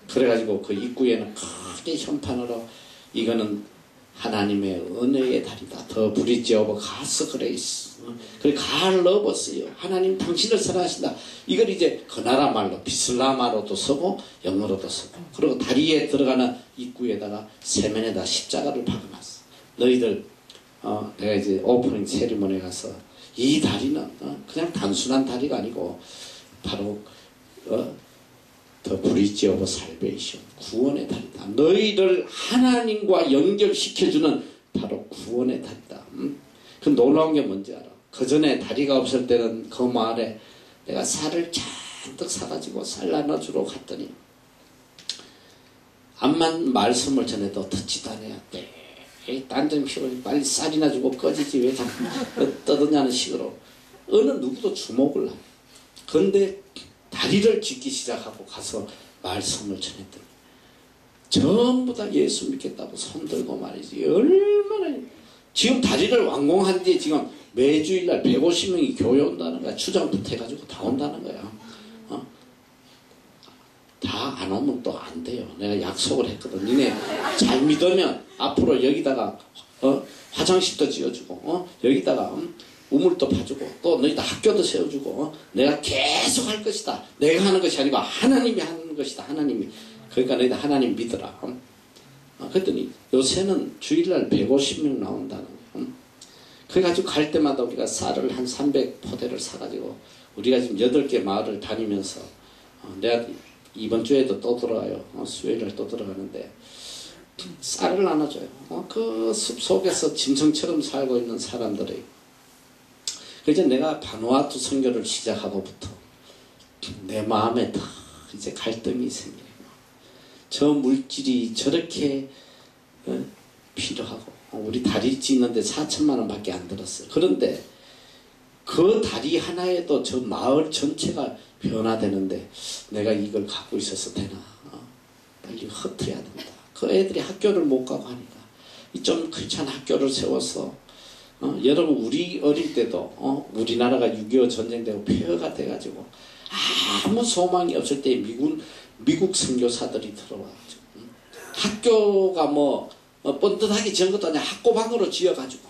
그래가지고 그 입구에는 크게 현판으로 이거는 하나님의 은혜의 다리다. 더 브릿지 오브 가스 그레이스. 그래 가를 넣어봤어요. 하나님 당신을 사랑하신다. 이걸 이제 그 나라 말로 비슬라마로도 쓰고 영어로도 쓰고 그리고 다리에 들어가는 입구에다가 세면에다 십자가를 박아놨어. 너희들 내가 이제 오프닝 세리머니에 가서 이 다리는 그냥 단순한 다리가 아니고 바로 더 브릿지 오브 살베이션 구원의 다리다. 너희를 하나님과 연결시켜주는 바로 구원의 다리다. 그 놀라운 게 뭔지 알아? 그 전에 다리가 없을 때는 그 마을에 내가 쌀을 잔뜩 사가지고 쌀 나눠주러 갔더니 암만 말씀을 전해도 듣지도 않아야 돼. 딴점 피고 빨리 쌀이나 주고 꺼지지 왜 자꾸 떠드냐는 식으로 어느 누구도 주목을 안 해. 그런데 다리를 짓기 시작하고 가서 말씀을 전했더니 전부 다 예수 믿겠다고 손들고 말이지. 얼마나 지금 다리를 완공한 뒤에 지금 매주일날 150명이 교회 온다는 거야. 추장부터 해가지고 다 온다는 거야. 다 안 오면 또 안 돼요. 내가 약속을 했거든. 니네 잘 믿으면 앞으로 여기다가 화장실도 지어주고 여기다가 우물도 파주고 또 너희들 학교도 세워주고 내가 계속 할 것이다. 내가 하는 것이 아니고 하나님이 하는 것이다. 하나님이. 그러니까 너희들 하나님 믿어라. 그랬더니 요새는 주일날 150명 나온다는 거예요. 그래가지고 갈 때마다 우리가 쌀을 한 300포대를 사가지고 우리가 지금 8개 마을을 다니면서 내가 이번 주에도 또 들어가요. 수요일날 또 들어가는데 쌀을 나눠줘요. 그 숲 속에서 짐승처럼 살고 있는 사람들이. 그래서 내가 바누아투 선교를 시작하고부터 내 마음에 다 이제 갈등이 생겨요. 저 물질이 저렇게 필요하고 우리 다리 짓는데 4천만 원밖에 안 들었어요. 그런데 그 다리 하나에도 저 마을 전체가 변화되는데 내가 이걸 갖고 있어서 되나? 빨리 흩어야 된다. 그 애들이 학교를 못 가고 하니까 좀 크찬 학교를 세워서 여러분 우리 어릴 때도 우리나라가 6.25 전쟁되고 폐허가 돼가지고 아무 소망이 없을 때 미국 선교사들이 들어와가지고 학교가 뭐 뻔뻔하게 지은 것도 아니라 학고방으로 지어가지고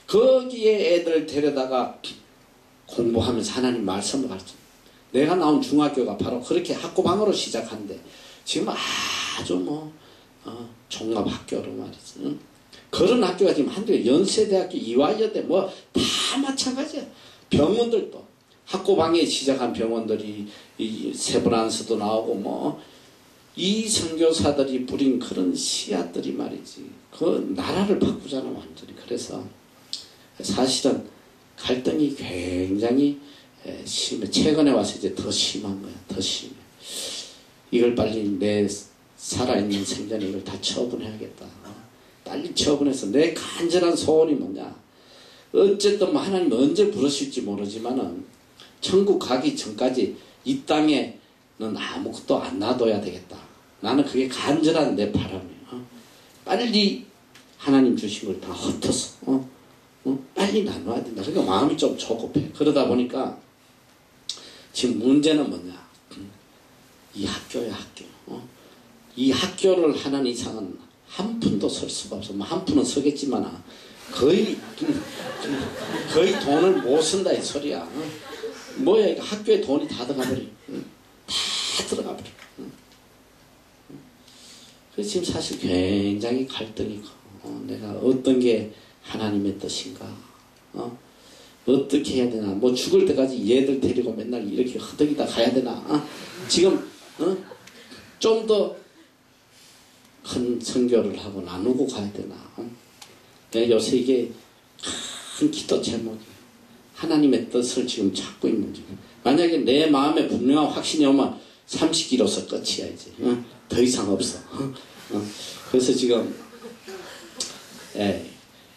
거기에 애들 데려다가 공부하면서 하나님 말씀을 가르쳐. 내가 나온 중학교가 바로 그렇게 학고방으로 시작한데 지금 아주 종합학교로 말이지. 그런 학교가 지금 한두 연세대학교, 이화여대 뭐 다 마찬가지야. 병원들도 학고방에 시작한 병원들이 이 세브란스도 나오고 뭐 이 선교사들이 뿌린 그런 씨앗들이 말이지. 그 나라를 바꾸잖아 완전히. 그래서 사실은 갈등이 굉장히 심해. 최근에 와서 이제 더 심한 거야. 더 심해. 이걸 빨리 내 살아있는 생전에 이걸 다 처분해야겠다. 빨리 처분해서 내 간절한 소원이 뭐냐. 어쨌든 뭐 하나님 언제 부르실지 모르지만은 천국 가기 전까지 이 땅에는 아무것도 안 놔둬야 되겠다. 나는 그게 간절한 내 바람이야. 빨리 하나님 주신 걸 다 흩어서 빨리 나눠야 된다. 그러니까 마음이 좀 조급해. 그러다 보니까 지금 문제는 뭐냐. 이 학교야 학교. 이 학교를 하는 이상은 한 푼도 설 수가 없어. 뭐 한 푼은 서겠지만 거의 돈을 못 쓴다 이 소리야. 뭐야 이거 학교에 돈이 다 들어가버려. 다 들어가버려. 그래서 지금 사실 굉장히 갈등이 커. 내가 어떤 게 하나님의 뜻인가. 어떻게 해야 되나. 뭐 죽을 때까지 얘들 데리고 맨날 이렇게 허덕이다 가야 되나. 지금 좀 더 큰 선교를 하고 나누고 가야 되나. 내가 요새 이게 큰 기도 제목이에요. 하나님의 뜻을 지금 찾고 있는 중. 만약에 내 마음에 분명한 확신이 오면 30km서 끝이야 이제. 더 이상 없어. 그래서 지금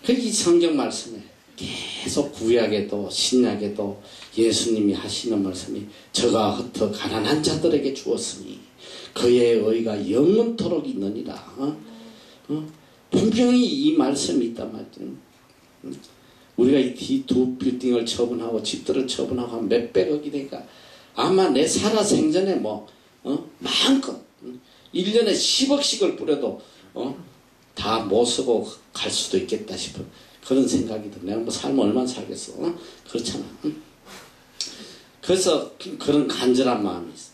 이 성경 말씀에 계속 구약에도 신약에도 예수님이 하시는 말씀이 저가 흩어 가난한 자들에게 주었으니 그의 의가 영원토록 있느니라. 분명히 이 말씀이 있단 말이죠. 우리가 이 두 빌딩을 처분하고 집들을 처분하고 한 몇백억이 되니까 아마 내 살아 생전에 뭐 마음껏 1년에 10억씩을 뿌려도 다 못 쓰고 갈 수도 있겠다 싶은 그런 생각이 들어. 내가 뭐 살면 얼마나 살겠어. 그렇잖아. 그래서 그런 간절한 마음이 있어.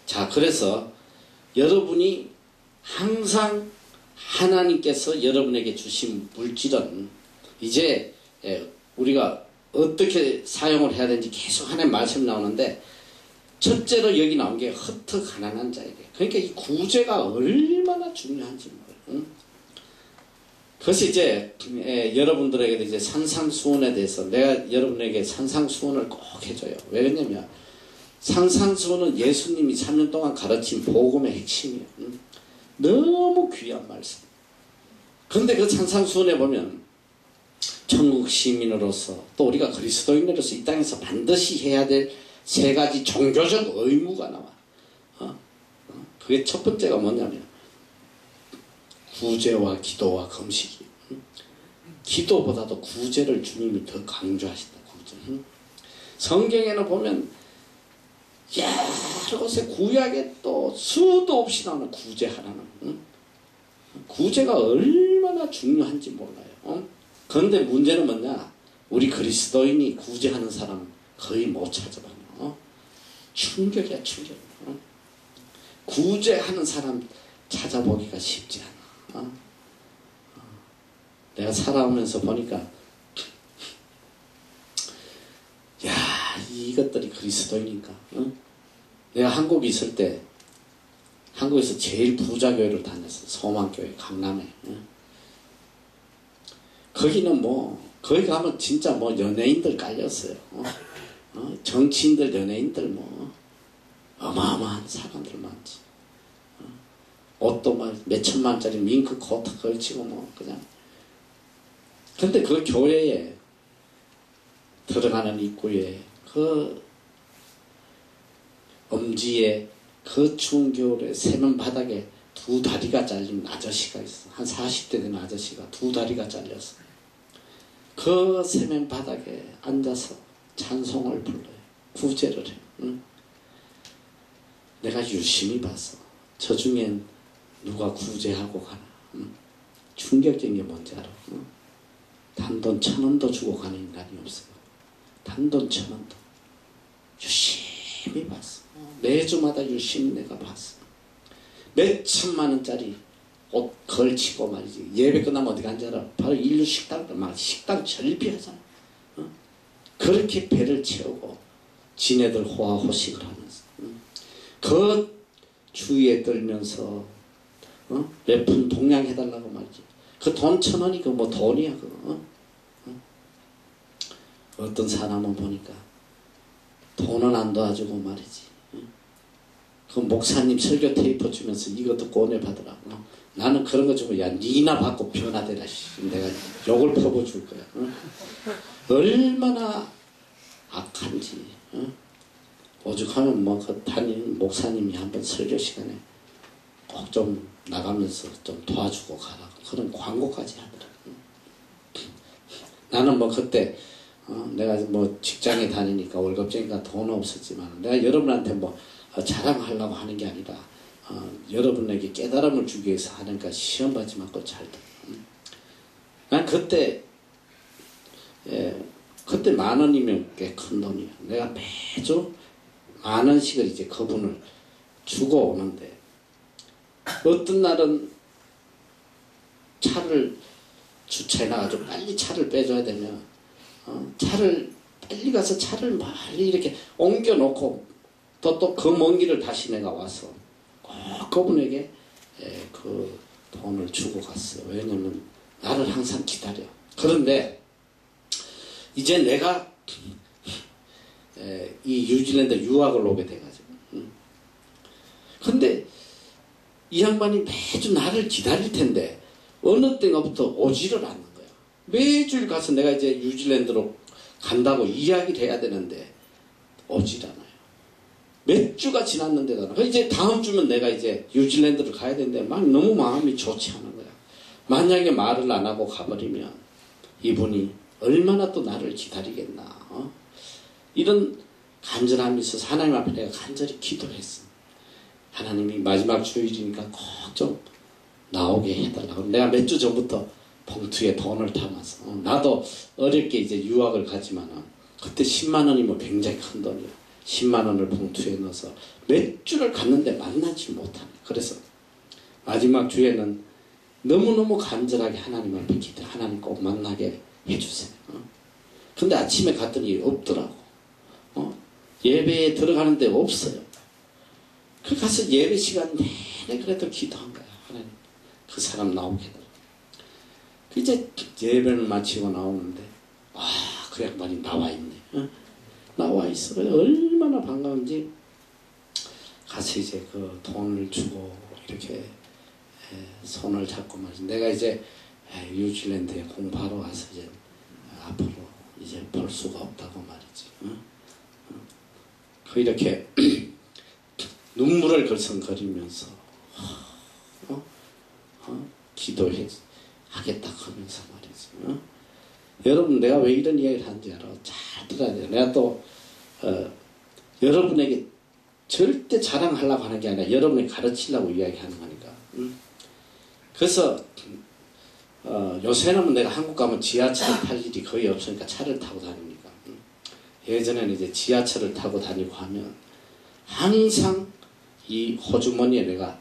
자, 그래서 여러분이 항상 하나님께서 여러분에게 주신 물질은 이제 우리가 어떻게 사용을 해야 되는지 계속 하나님 말씀 나오는데 첫째로 여기 나온 게 흩어 가난한 자에게. 그러니까 이 구제가 얼마나 중요한지 몰라요. 그래서 이제 여러분들에게도 이제 산상수훈에 대해서 내가 여러분에게 산상수훈을 꼭 해줘요. 왜 그러냐면 산상수훈은 예수님이 3년 동안 가르친 복음의 핵심이에요. 너무 귀한 말씀. 그런데 그 산상수훈에 보면 천국 시민으로서 또 우리가 그리스도인으로서 이 땅에서 반드시 해야 될 세 가지 종교적 의무가 나와. 그게 첫 번째가 뭐냐면 구제와 기도와 금식이. 기도보다도 구제를 주님이 더 강조하신다. 구제. 성경에는 보면 여러 곳에 구약에 또 수도 없이 나오는 구제 하나는. 구제가 얼마나 중요한지 몰라요. 그런데 문제는 뭐냐? 우리 그리스도인이 구제하는 사람 거의 못 찾아봐요. 충격이야 충격. 구제하는 사람 찾아보기가 쉽지 않아. 내가 살아오면서 보니까 야 이것들이 그리스도인인가. 내가 한국에 있을 때 한국에서 제일 부자 교회를 다녔어. 소망교회 강남에. 거기는 뭐 거기 가면 진짜 뭐 연예인들 깔렸어요. 정치인들 연예인들 뭐 어마어마한 사람들 많지. 옷도 막 몇천만짜리 밍크 코트 걸치고 뭐 그냥. 근데 그 교회에 들어가는 입구에 그 엄지에 그 추운 겨울에 세면 바닥에 두 다리가 잘린 아저씨가 있어. 한 40대 된 아저씨가 두 다리가 잘렸어. 그 세면 바닥에 앉아서 찬송을 불러요. 구제를 해요. 내가 유심히 봤어. 저 중엔 누가 구제하고 가나. 충격적인 게 뭔지 알아. 단돈 1,000원도 주고 가는 인간이 없어요. 단돈 1,000원도. 유심히 봤어. 매주마다 유심히 내가 봤어. 몇 천만 원짜리 옷 걸치고 말이지. 예배 끝나면 어디 간지 알아? 바로 인류 식당, 막 식당 절비하잖아. 그렇게 배를 채우고 지네들 호화호식을 하면서 그 주위에 떨면서 몇 푼 동양해달라고 말이지. 그 돈 1,000원이 그 뭐 돈이야 그거. 어떤 사람은 보니까 돈은 안 도와주고 말이지. 그 목사님 설교 테이프 주면서 이것도 권해 받으라고. 나는 그런 거 주고 야 니나 받고 변화되라. 내가 욕을 퍼부어줄 거야. 얼마나 악한지. 오죽하면 뭐 그 담임 목사님이 한번 설교 시간에 꼭 좀 나가면서 좀 도와주고 가라. 그런 광고까지 하더라. 나는 뭐 그때 내가 뭐 직장에 다니니까 월급쟁이가 돈 없었지만 내가 여러분한테 뭐 자랑하려고 하는 게 아니라 여러분에게 깨달음을 주기 위해서 하니까 시험 받지 말고 잘 들어. 난 그때 그때 10,000원이면 꽤 큰 돈이야. 내가 매주 10,000원씩을 이제 그분을 주고 오는데 어떤 날은 차를 주차해 놔가지고 빨리 차를 빼줘야 되면 차를 빨리 가서 차를 멀리 이렇게 옮겨놓고 또 그 먼 길을 다시 내가 와서 꼭 그분에게 그 돈을 주고 갔어요. 왜냐면 나를 항상 기다려. 그런데 이제 내가 이 뉴질랜드 유학을 오게 돼가지고 근데 이 양반이 매주 나를 기다릴 텐데 어느 때가부터 오지를 않는 거야. 매주일 가서 내가 이제 뉴질랜드로 간다고 이야기를 해야 되는데 오질 않아요. 몇 주가 지났는데도 이제 다음 주면 내가 이제 뉴질랜드를 가야 되는데 막 너무 마음이 좋지 않은 거야. 만약에 말을 안 하고 가버리면 이분이 얼마나 또 나를 기다리겠나. 이런 간절함이 있어서 하나님 앞에 내가 간절히 기도했어. 하나님이 마지막 주일이니까 꼭 좀 나오게 해달라고. 내가 몇 주 전부터 봉투에 돈을 담아서 나도 어렵게 이제 유학을 가지만 그때 10만 원이면 굉장히 큰 돈이야. 10만 원을 봉투에 넣어서 몇 주를 갔는데 만나지 못하네. 그래서 마지막 주에는 너무너무 간절하게 하나님 앞에 기도, 하나님 꼭 만나게 해주세요. 근데 아침에 갔더니 없더라고. 예배에 들어가는데 없어요. 그 가서 예배 시간 내내 그래도 기도한 거야. 하나님 그 사람 나오게 해달라. 이제 예배를 마치고 나오는데 그 양반이 나와 있네. 나와 있어. 얼마나 반가운지 가서 이제 그 돈을 주고 이렇게 손을 잡고 말이지. 내가 이제 뉴질랜드에 공부하러 와서 이제 앞으로 이제 볼 수가 없다고 말이지. 그 이렇게 눈물을 글썽거리면서 기도해 하겠다 하면서 말이지. 여러분 내가 왜 이런 이야기를 하는지 알아? 잘 들어야 돼요. 내가 또 여러분에게 절대 자랑하려고 하는 게 아니라 여러분에게 가르치려고 이야기하는 거니까. 그래서 요새는 내가 한국 가면 지하철을 탈 일이 거의 없으니까 차를 타고 다니니까. 예전에는 이제 지하철을 타고 다니고 하면 항상 이 호주머니에 내가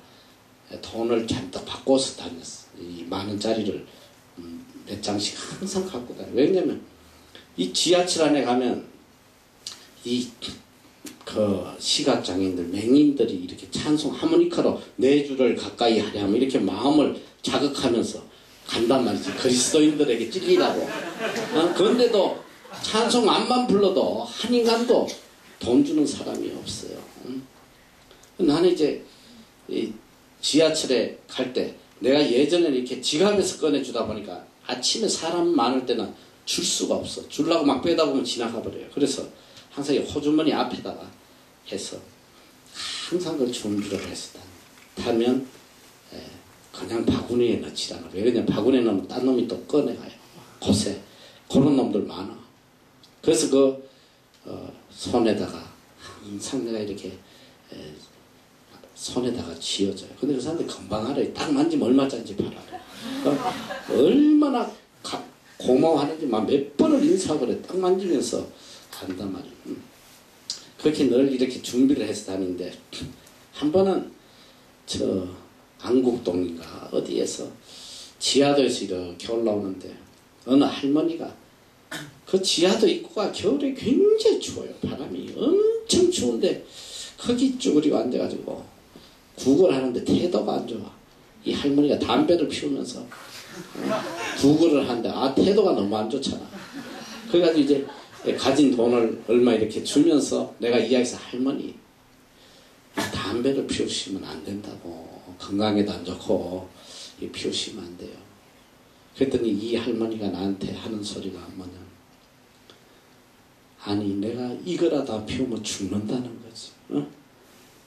돈을 잔뜩 바꿔서 다녔어. 이 10,000원짜리를 몇 장씩 항상 갖고 다녀. 왜냐면 이 지하철 안에 가면 이 그 시각장애인들, 맹인들이 이렇게 찬송 하모니카로 네 줄을 가까이 하려면 이렇게 마음을 자극하면서 간단 말이지. 그리스도인들에게 찔리라고. 그런데도 찬송 안만 불러도 한 인간도 돈 주는 사람이 없어요. 나는 이제 이 지하철에 갈 때 내가 예전에는 이렇게 지갑에서 꺼내주다 보니까 아침에 사람 많을 때는 줄 수가 없어. 주려고 막 빼다 보면 지나가 버려요. 그래서 항상 이 호주머니 앞에다가 해서 항상 그걸 준비를 해서 타면 그냥 바구니에 넣지 않아. 왜 그냥 바구니에 넣으면 딴 놈이 또 꺼내가요. 곳에 그런 놈들 많아. 그래서 그 손에다가 항상 내가 이렇게 손에다가 쥐어줘요. 근데 그 사람들이 금방 알아요. 딱 만지면 얼마짜리인지 알아요. 얼마나 고마워하는지 막 몇 번을 인사하고 그래. 딱 만지면서 한단 말이에요. 그렇게 늘 이렇게 준비를 해서 다니는데 한 번은 저 안국동인가 어디에서 지하도에서 이렇게 올라오는데 어느 할머니가 그 지하도 입구가 겨울에 굉장히 추워요. 바람이 엄청 추운데 거기 쭈그리고 앉아가지고 구걸 하는데 태도가 안 좋아. 이 할머니가 담배를 피우면서 구걸을 하는데 태도가 너무 안 좋잖아. 그래가지고 이제 가진 돈을 얼마 이렇게 주면서 내가 이야기해서 할머니 담배를 피우시면 안 된다고. 건강에도 안 좋고 피우시면 안 돼요. 그랬더니 이 할머니가 나한테 하는 소리가 뭐냐. 아니 내가 이거라도 피우면 죽는다는 거지.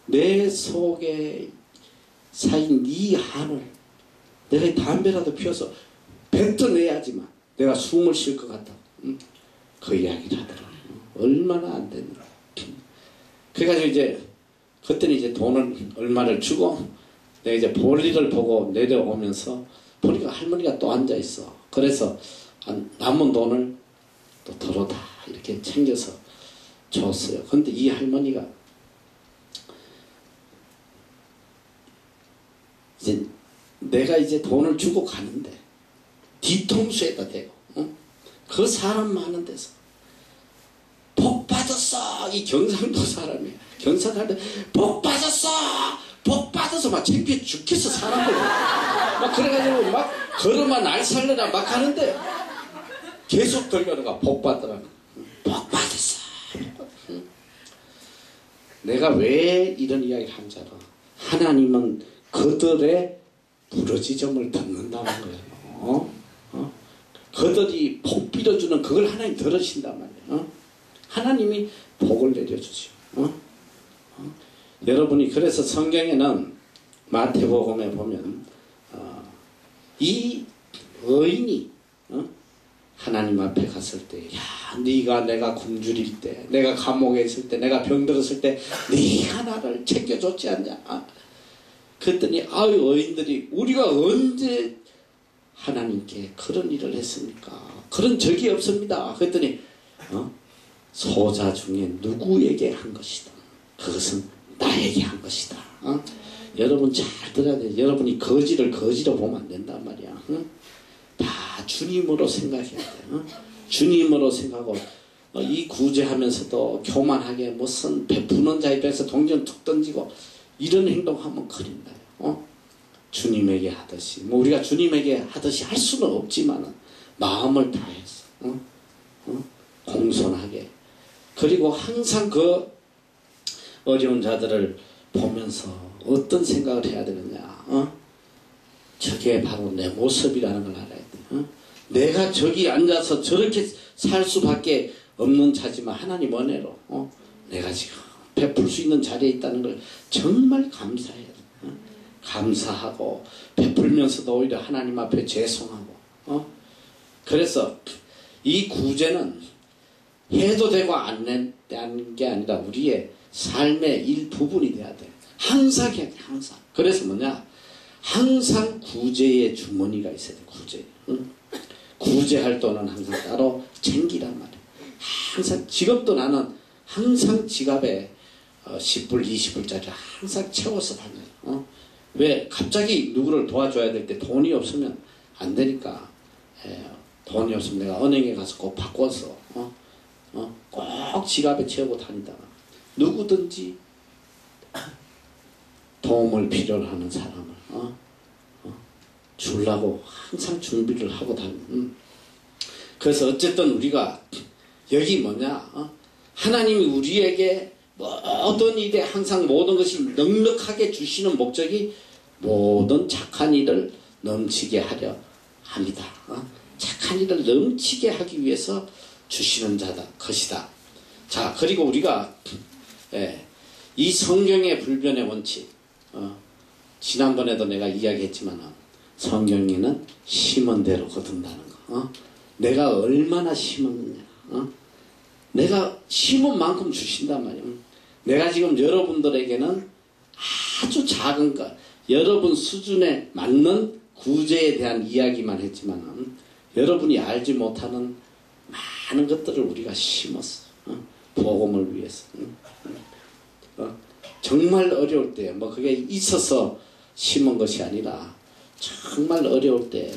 내 속에 쌓인 이 한을 내가 담배라도 피워서 뱉어내야지만 내가 숨을 쉴 것 같다. 그 이야기를 하더라고요. 얼마나 안 됐나. 그래가지고 이제 그때는 이제 돈을 얼마를 주고 내가 이제 볼일을 보고 내려오면서 보니까 할머니가 또 앉아있어. 그래서 남은 돈을 또 더러다 이렇게 챙겨서 줬어요. 근데 이 할머니가 이제 내가 이제 돈을 주고 가는데 뒤통수에다 대고 그 사람 많은 데서 복 받았어. 이 경상도 사람이야. 경상도한테 복 받았어. 복 받아서 막 창피해 죽겠어 사람들. 막 그래가지고 막 걸어만 날 살려라 막 하는데 계속 들려가 복 받더라. 복 받았어. 내가 왜 이런 이야기를 한 줄 알아? 하나님은 그들의 부러지점을 듣는다는 거예요. 그들이 복 빌어주는 그걸 하나님 들으신단 말이에요. 하나님이 복을 내려주시오. 여러분이 그래서 성경에는 마태복음에 보면 이 의인이 하나님 앞에 갔을 때, 야, 네가 내가 굶주릴 때, 내가 감옥에 있을 때, 내가 병들었을 때, 네가 나를 챙겨줬지 않냐? 그랬더니 아유 의인들이 우리가 언제 하나님께 그런 일을 했습니까? 그런 적이 없습니다. 그랬더니 소자 중에 누구에게 한 것이다. 그것은 나에게 한 것이다. 여러분 잘 들어야 돼요. 여러분이 거지를 거지로 보면 안 된단 말이야. 다 주님으로 생각해야 돼. 주님으로 생각하고 이 구제하면서도 교만하게 무슨 베푸는 자에 대해서 동전 툭 던지고 이런 행동하면 큰일나요. 주님에게 하듯이 뭐 우리가 주님에게 하듯이 할 수는 없지만 마음을 다해서 공손하게 그리고 항상 그 어려운 자들을 보면서 어떤 생각을 해야 되느냐. 저게 바로 내 모습이라는 걸 알아야 돼. 내가 저기 앉아서 저렇게 살 수밖에 없는 자지만 하나님 은혜로 내가 지금 베풀 수 있는 자리에 있다는 걸 정말 감사해야 돼. 감사하고 베풀면서도 오히려 하나님 앞에 죄송하고 그래서 이 구제는 해도 되고 안 되는 게 아니라 우리의 삶의 일부분이 돼야 돼. 항상 해야 돼. 항상. 그래서 뭐냐, 항상 구제의 주머니가 있어야 돼. 구제. 구제할 돈은 항상 따로 챙기란 말이야. 항상 지금도 나는 항상 지갑에 10불 20불짜리 항상 채워서 다녀요. 왜 갑자기 누구를 도와줘야 될 때 돈이 없으면 안 되니까 돈이 없으면 내가 은행에 가서 꼭 바꿔서 꼭 지갑에 채우고 다니다가 누구든지 도움을 필요로 하는 사람을 주려고 항상 준비를 하고 다니는. 그래서 어쨌든 우리가 여기 뭐냐, 하나님이 우리에게 모든 일에 항상 모든 것이 넉넉하게 주시는 목적이 모든 착한 일을 넘치게 하려 합니다. 착한 일을 넘치게 하기 위해서 주시는 자다 것이다. 자, 그리고 우리가 이 성경의 불변의 원칙, 지난번에도 내가 이야기했지만 성경에는 심은 대로 거둔다는 거. 내가 얼마나 심었느냐. 내가 심은 만큼 주신단 말이에요. 내가 지금 여러분들에게는 아주 작은 것, 여러분 수준에 맞는 구제에 대한 이야기만 했지만 여러분이 알지 못하는 많은 것들을 우리가 심었어. 복음을 위해서. 정말 어려울 때, 뭐 그게 있어서 심은 것이 아니라 정말 어려울 때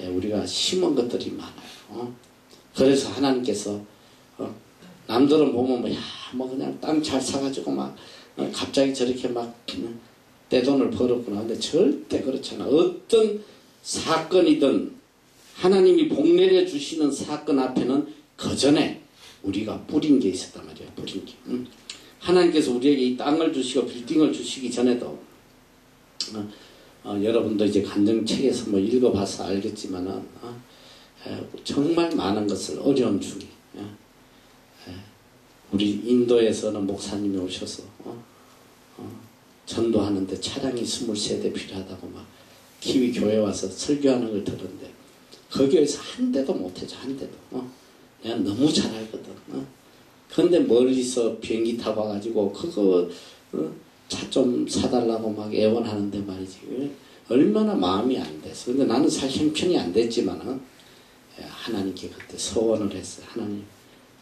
우리가 심은 것들이 많아요. 그래서 하나님께서 남들은 보면 뭐 그냥 땅 잘 사가지고 막 갑자기 저렇게 막 떼돈을 벌었구나. 근데 절대 그렇잖아. 어떤 사건이든 하나님이 복 내려주시는 사건 앞에는 그 전에 우리가 뿌린 게 있었단 말이야. 뿌린 게. 하나님께서 우리에게 이 땅을 주시고 빌딩을 주시기 전에도 여러분도 이제 간증책에서 뭐 읽어봐서 알겠지만은 정말 많은 것을 어려움 중에 우리 인도에서는 목사님이 오셔서 전도하는데 차량이 23대 필요하다고 막 키위 교회 와서 설교하는 걸 들었는데 그 교회에서 한 대도 못해줘. 한 대도. 그냥 너무 잘 알거든. 그런데 멀리서 비행기 타고 와가지고 그거 차 좀 사달라고 막 애원하는데 말이지. 얼마나 마음이 안 돼서. 근데 나는 사실 형편이 안 됐지만은 하나님께 그때 서원을 했어요. 하나님,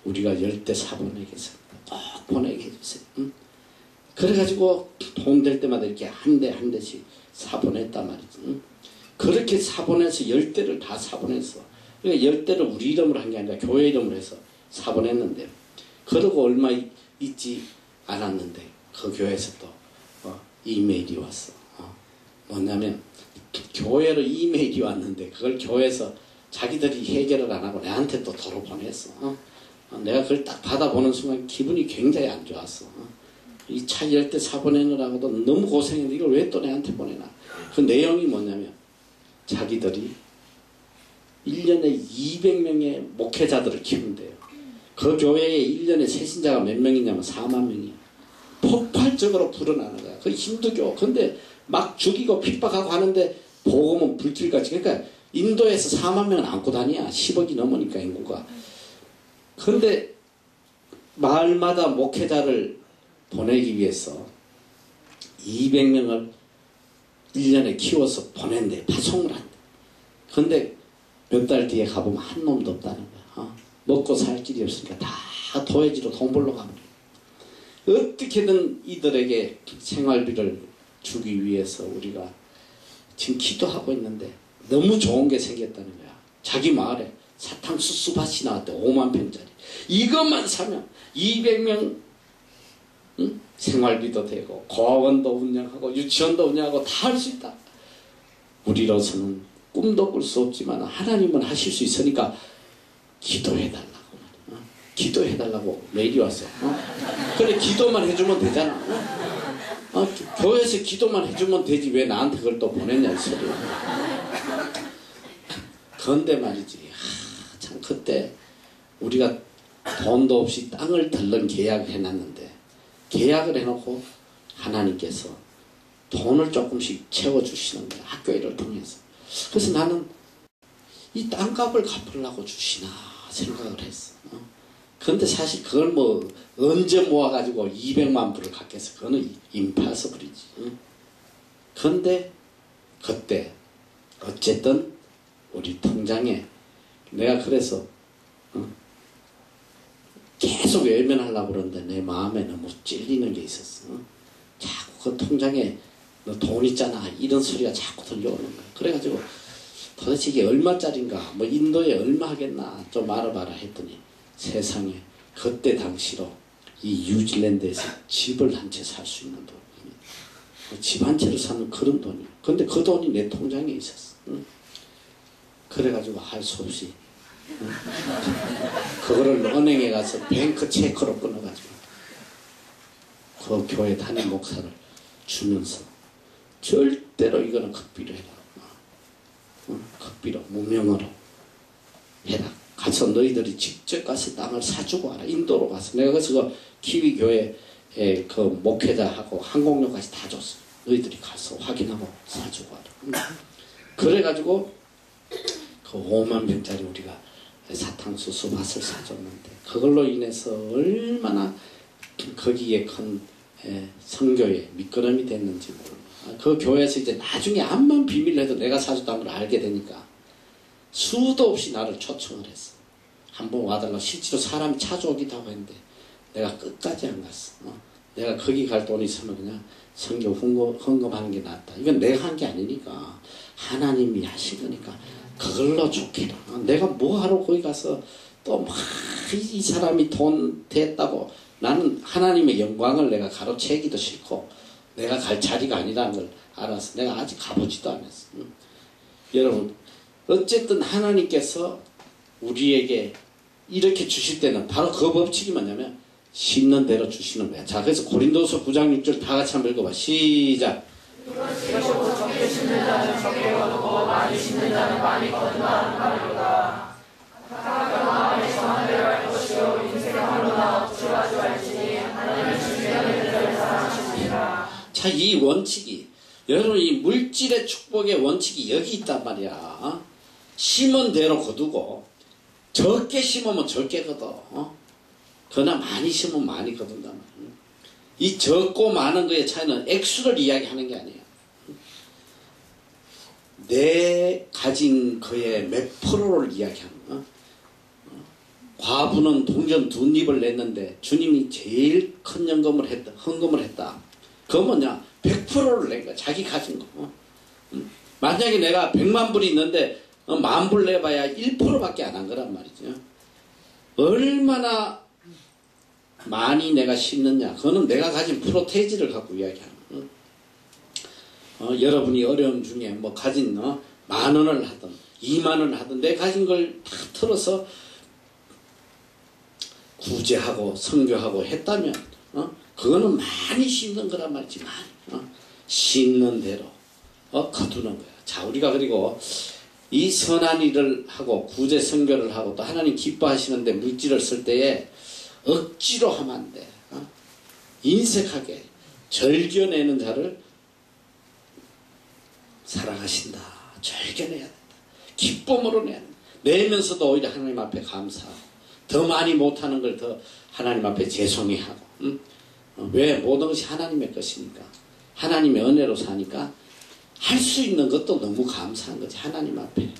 우리가 열대 사보내겠습니다. 꼭 보내게 해주세요. 응? 그래가지고 돈 될 때마다 이렇게 한 대 한 대씩 사보냈단 말이지. 응? 그렇게 사보내서 10대를 다 사보냈어. 그러니까 10대를 우리 이름으로 한 게 아니라 교회 이름으로 해서 사보냈는데, 그러고 얼마 있지 않았는데 그 교회에서 또 이메일이 왔어. 뭐냐면 교회로 이메일이 왔는데 그걸 교회에서 자기들이 해결을 안 하고 내한테 또 도로 보냈어. 내가 그걸 딱 받아보는 순간 기분이 굉장히 안 좋았어. 이 차 10대 사보내느라고도 너무 고생했는데 이걸 왜 또 내한테 보내나. 그 내용이 뭐냐면 자기들이 1년에 200명의 목회자들을 키운대요. 그 교회에 1년에 새신자가 몇 명이냐면 4만 명이야. 폭발적으로 불어나는 거야. 그 힌두교. 근데 막 죽이고 핍박하고 하는데 복음은 불길같이. 그러니까 인도에서 4만 명은 안고 다니야. 10억이 넘으니까 인구가. 그런데 마을마다 목회자를 보내기 위해서 200명을 1년에 키워서 보낸대. 파송을 한대. 근데 몇 달 뒤에 가보면 한 놈도 없다는 거야. 먹고 살 길이 없으니까 다 도회지로 돈 벌러 가버려. 어떻게든 이들에게 생활비를 주기 위해서 우리가 지금 기도하고 있는데 너무 좋은 게 생겼다는 거야. 자기 마을에 사탕수수 밭이 나왔대. 5만 평짜리. 이것만 사면 200명 응? 생활비도 되고 고아원도 운영하고 유치원도 운영하고 다 할 수 있다. 우리로서는 꿈도 꿀 수 없지만 하나님은 하실 수 있으니까 기도해달라고. 기도해달라고 메일이 왔어. 그래 기도만 해주면 되잖아. 교회에서 기도만 해주면 되지 왜 나한테 그걸 또 보냈냐 이 소리야. 그런데 말이지 참 그때 우리가 돈도 없이 땅을 덜렁 계약을 해놨는데 계약을 해놓고 하나님께서 돈을 조금씩 채워주시는 거야. 학교 일을 통해서. 그래서 나는 이 땅값을 갚으려고 주시나 생각을 했어. 그런데 사실 그걸 뭐 언제 모아가지고 200만 불을 갚겠어. 그거는 임파서블이지. 그런데 그때 어쨌든 우리 통장에 내가 그래서 계속 외면하려고 그러는데 내 마음에 너무 찔리는 게 있었어. 자꾸 그 통장에 너 돈 있잖아 이런 소리가 자꾸 들려오는 거야. 그래가지고 도대체 이게 얼마짜린가 뭐 인도에 얼마 하겠나 좀 알아봐라 했더니 세상에 그때 당시로 이 뉴질랜드에서 집을 한 채 살 수 있는 돈이 집 한 채를 사는 그런 돈이야. 근데 그 돈이 내 통장에 있었어. 그래가지고 할 수 없이 그거를 은행에 가서 뱅크 체크로 끊어가지고 그 교회 담임 목사를 주면서 절대로 이거는 극비로 해라. 극비로 무명으로 해라. 가서 너희들이 직접 가서 땅을 사주고 와라. 인도로 가서 내가 그래서 그 키위 교회에 그 목회자하고 항공료까지 다 줬어. 너희들이 가서 확인하고 사주고 와라. 그래가지고 그 5만 병짜리 우리가 사탕수수 밭을 사줬는데 그걸로 인해서 얼마나 거기에 큰 선교에 미끄럼이 됐는지 몰라. 그 교회에서 이제 나중에 암만 비밀로 해도 내가 사줬다는 걸 알게 되니까 수도 없이 나를 초청을 했어. 한번 와달라고. 실제로 사람이 찾아오기도 하고 했는데 내가 끝까지 안 갔어. 내가 거기 갈 돈이 있으면 그냥 선교 헌금하는 게 낫다. 이건 내가 한 게 아니니까 하나님이 하신 거니까 그걸로 좋게라. 내가 뭐하러 거기 가서 또 막 이 사람이 돈 됐다고. 나는 하나님의 영광을 내가 가로채기도 싫고 내가 갈 자리가 아니라는 걸 알아서 내가 아직 가보지도 않았어. 여러분 어쨌든 하나님께서 우리에게 이렇게 주실 때는 바로 그 법칙이 뭐냐면 심는 대로 주시는 거야. 자, 그래서 고린도서 9장 6절 다 같이 한번 읽어봐. 시작. 그것이고 적게 심는 자는 적게 거두고 많이 심는 자는 많이 거둔다는 말이로다. 각각 마음에 정한 대로 할 것이요 인생함로나 어찌하지 말지니 하나님은 주시는 이들을 사랑하시니라. 자, 이 원칙이 여러분 이 물질의 축복의 원칙이 여기 있단 말이야. 심은 대로 거두고 적게 심으면 적게 거둬. 그러나 많이 심으면 많이 거둔단 말이야. 이 적고 많은 거의 차이는 액수를 이야기하는 게 아니에요. 내 가진 거의 몇 프로를 이야기하는 거야. 과부는 동전 2립을 냈는데 주님이 제일 큰 헌금을 했다. 그거 뭐냐? 100%를 낸 거야. 자기 가진 거. 만약에 내가 100만 불이 있는데 10,000불 내봐야 1%밖에 안 한 거란 말이죠. 얼마나 많이 내가 심느냐. 그거는 내가 가진 프로테이지를 갖고 이야기하는 거예요. 여러분이 어려움 중에 뭐 가진 10,000원을 하든 20,000원을 하든 내 가진 걸 다 털어서 구제하고 선교하고 했다면 그거는 많이 심는 거란 말이지. 많이 심는 대로 거두는 거야. 자, 우리가 그리고 이 선한 일을 하고 구제 선교를 하고 또 하나님 기뻐하시는데 물질을 쓸 때에 억지로 하면 안 돼. 인색하게 절겨내는 자를 사랑하신다. 절겨내야 된다. 기쁨으로 내야 된다. 내면서도 오히려 하나님 앞에 감사하고 더 많이 못하는 걸 더 하나님 앞에 죄송해하고. 왜? 모든 것이 하나님의 것이니까. 하나님의 은혜로 사니까 할 수 있는 것도 너무 감사한 거지. 하나님 앞에.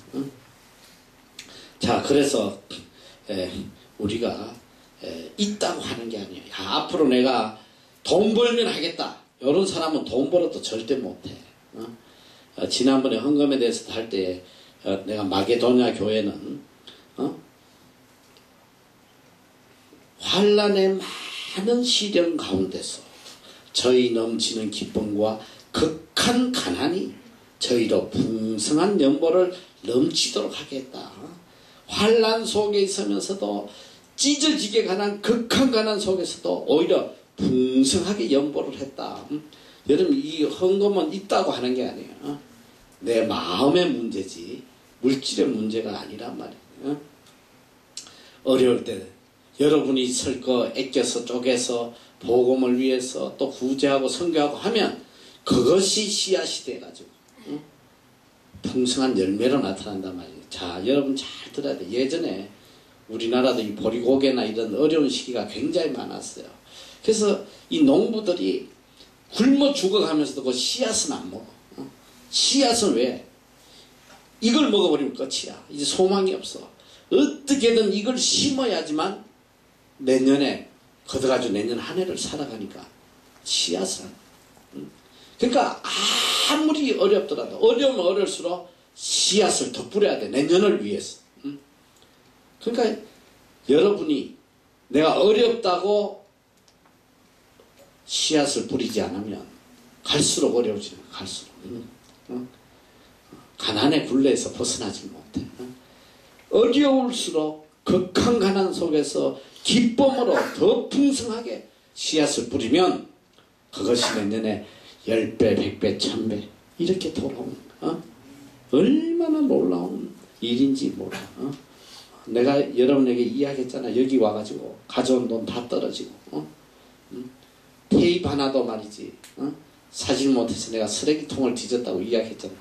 자, 그래서 우리가 있다고 하는 게 아니에요. 야, 앞으로 내가 돈 벌면 하겠다. 이런 사람은 돈 벌어도 절대 못해. 지난번에 헌금에 대해서 할 때 내가 마게도냐 교회는 환난의 많은 시련 가운데서 저희 넘치는 기쁨과 극한 가난이 저희로 풍성한 연보를 넘치도록 하겠다. 환난 속에 있으면서도 찢어지게 가난 극한 가난 속에서도 오히려 풍성하게 연보를 했다. 여러분, 이 헌금은 있다고 하는 게 아니에요. 내 마음의 문제지 물질의 문제가 아니란 말이에요. 어려울 때 여러분이 있을 거 애껴서 쪼개서 복음을 위해서 또 구제하고 선교하고 하면 그것이 씨앗이 돼가지고 풍성한 열매로 나타난단 말이에요. 자, 여러분 잘 들어야 돼. 예전에 우리나라도 이 보리고개나 이런 어려운 시기가 굉장히 많았어요. 그래서 이 농부들이 굶어 죽어가면서도 그 씨앗은 안 먹어. 씨앗은 왜? 이걸 먹어버리면 끝이야. 이제 소망이 없어. 어떻게든 이걸 심어야지만 내년에 걷어가지고 내년 한 해를 살아가니까 씨앗을. 그러니까 아무리 어렵더라도 어려우면 어려울수록 씨앗을 더 뿌려야 돼. 내년을 위해서. 그러니까 여러분이 내가 어렵다고 씨앗을 뿌리지 않으면 갈수록 어려워지는 거야. 갈수록. 가난의 굴레에서 벗어나지 못해. 어려울수록 극한 가난 속에서 기쁨으로 더 풍성하게 씨앗을 뿌리면 그것이 내년에 10배, 100배, 1000배 이렇게 돌아오는 거야. 얼마나 놀라운 일인지 몰라. 내가 여러분에게 이야기했잖아. 여기 와가지고 가져온 돈 다 떨어지고 테이프 하나도 말이지 사질 못해서 내가 쓰레기통을 뒤졌다고 이야기했잖아.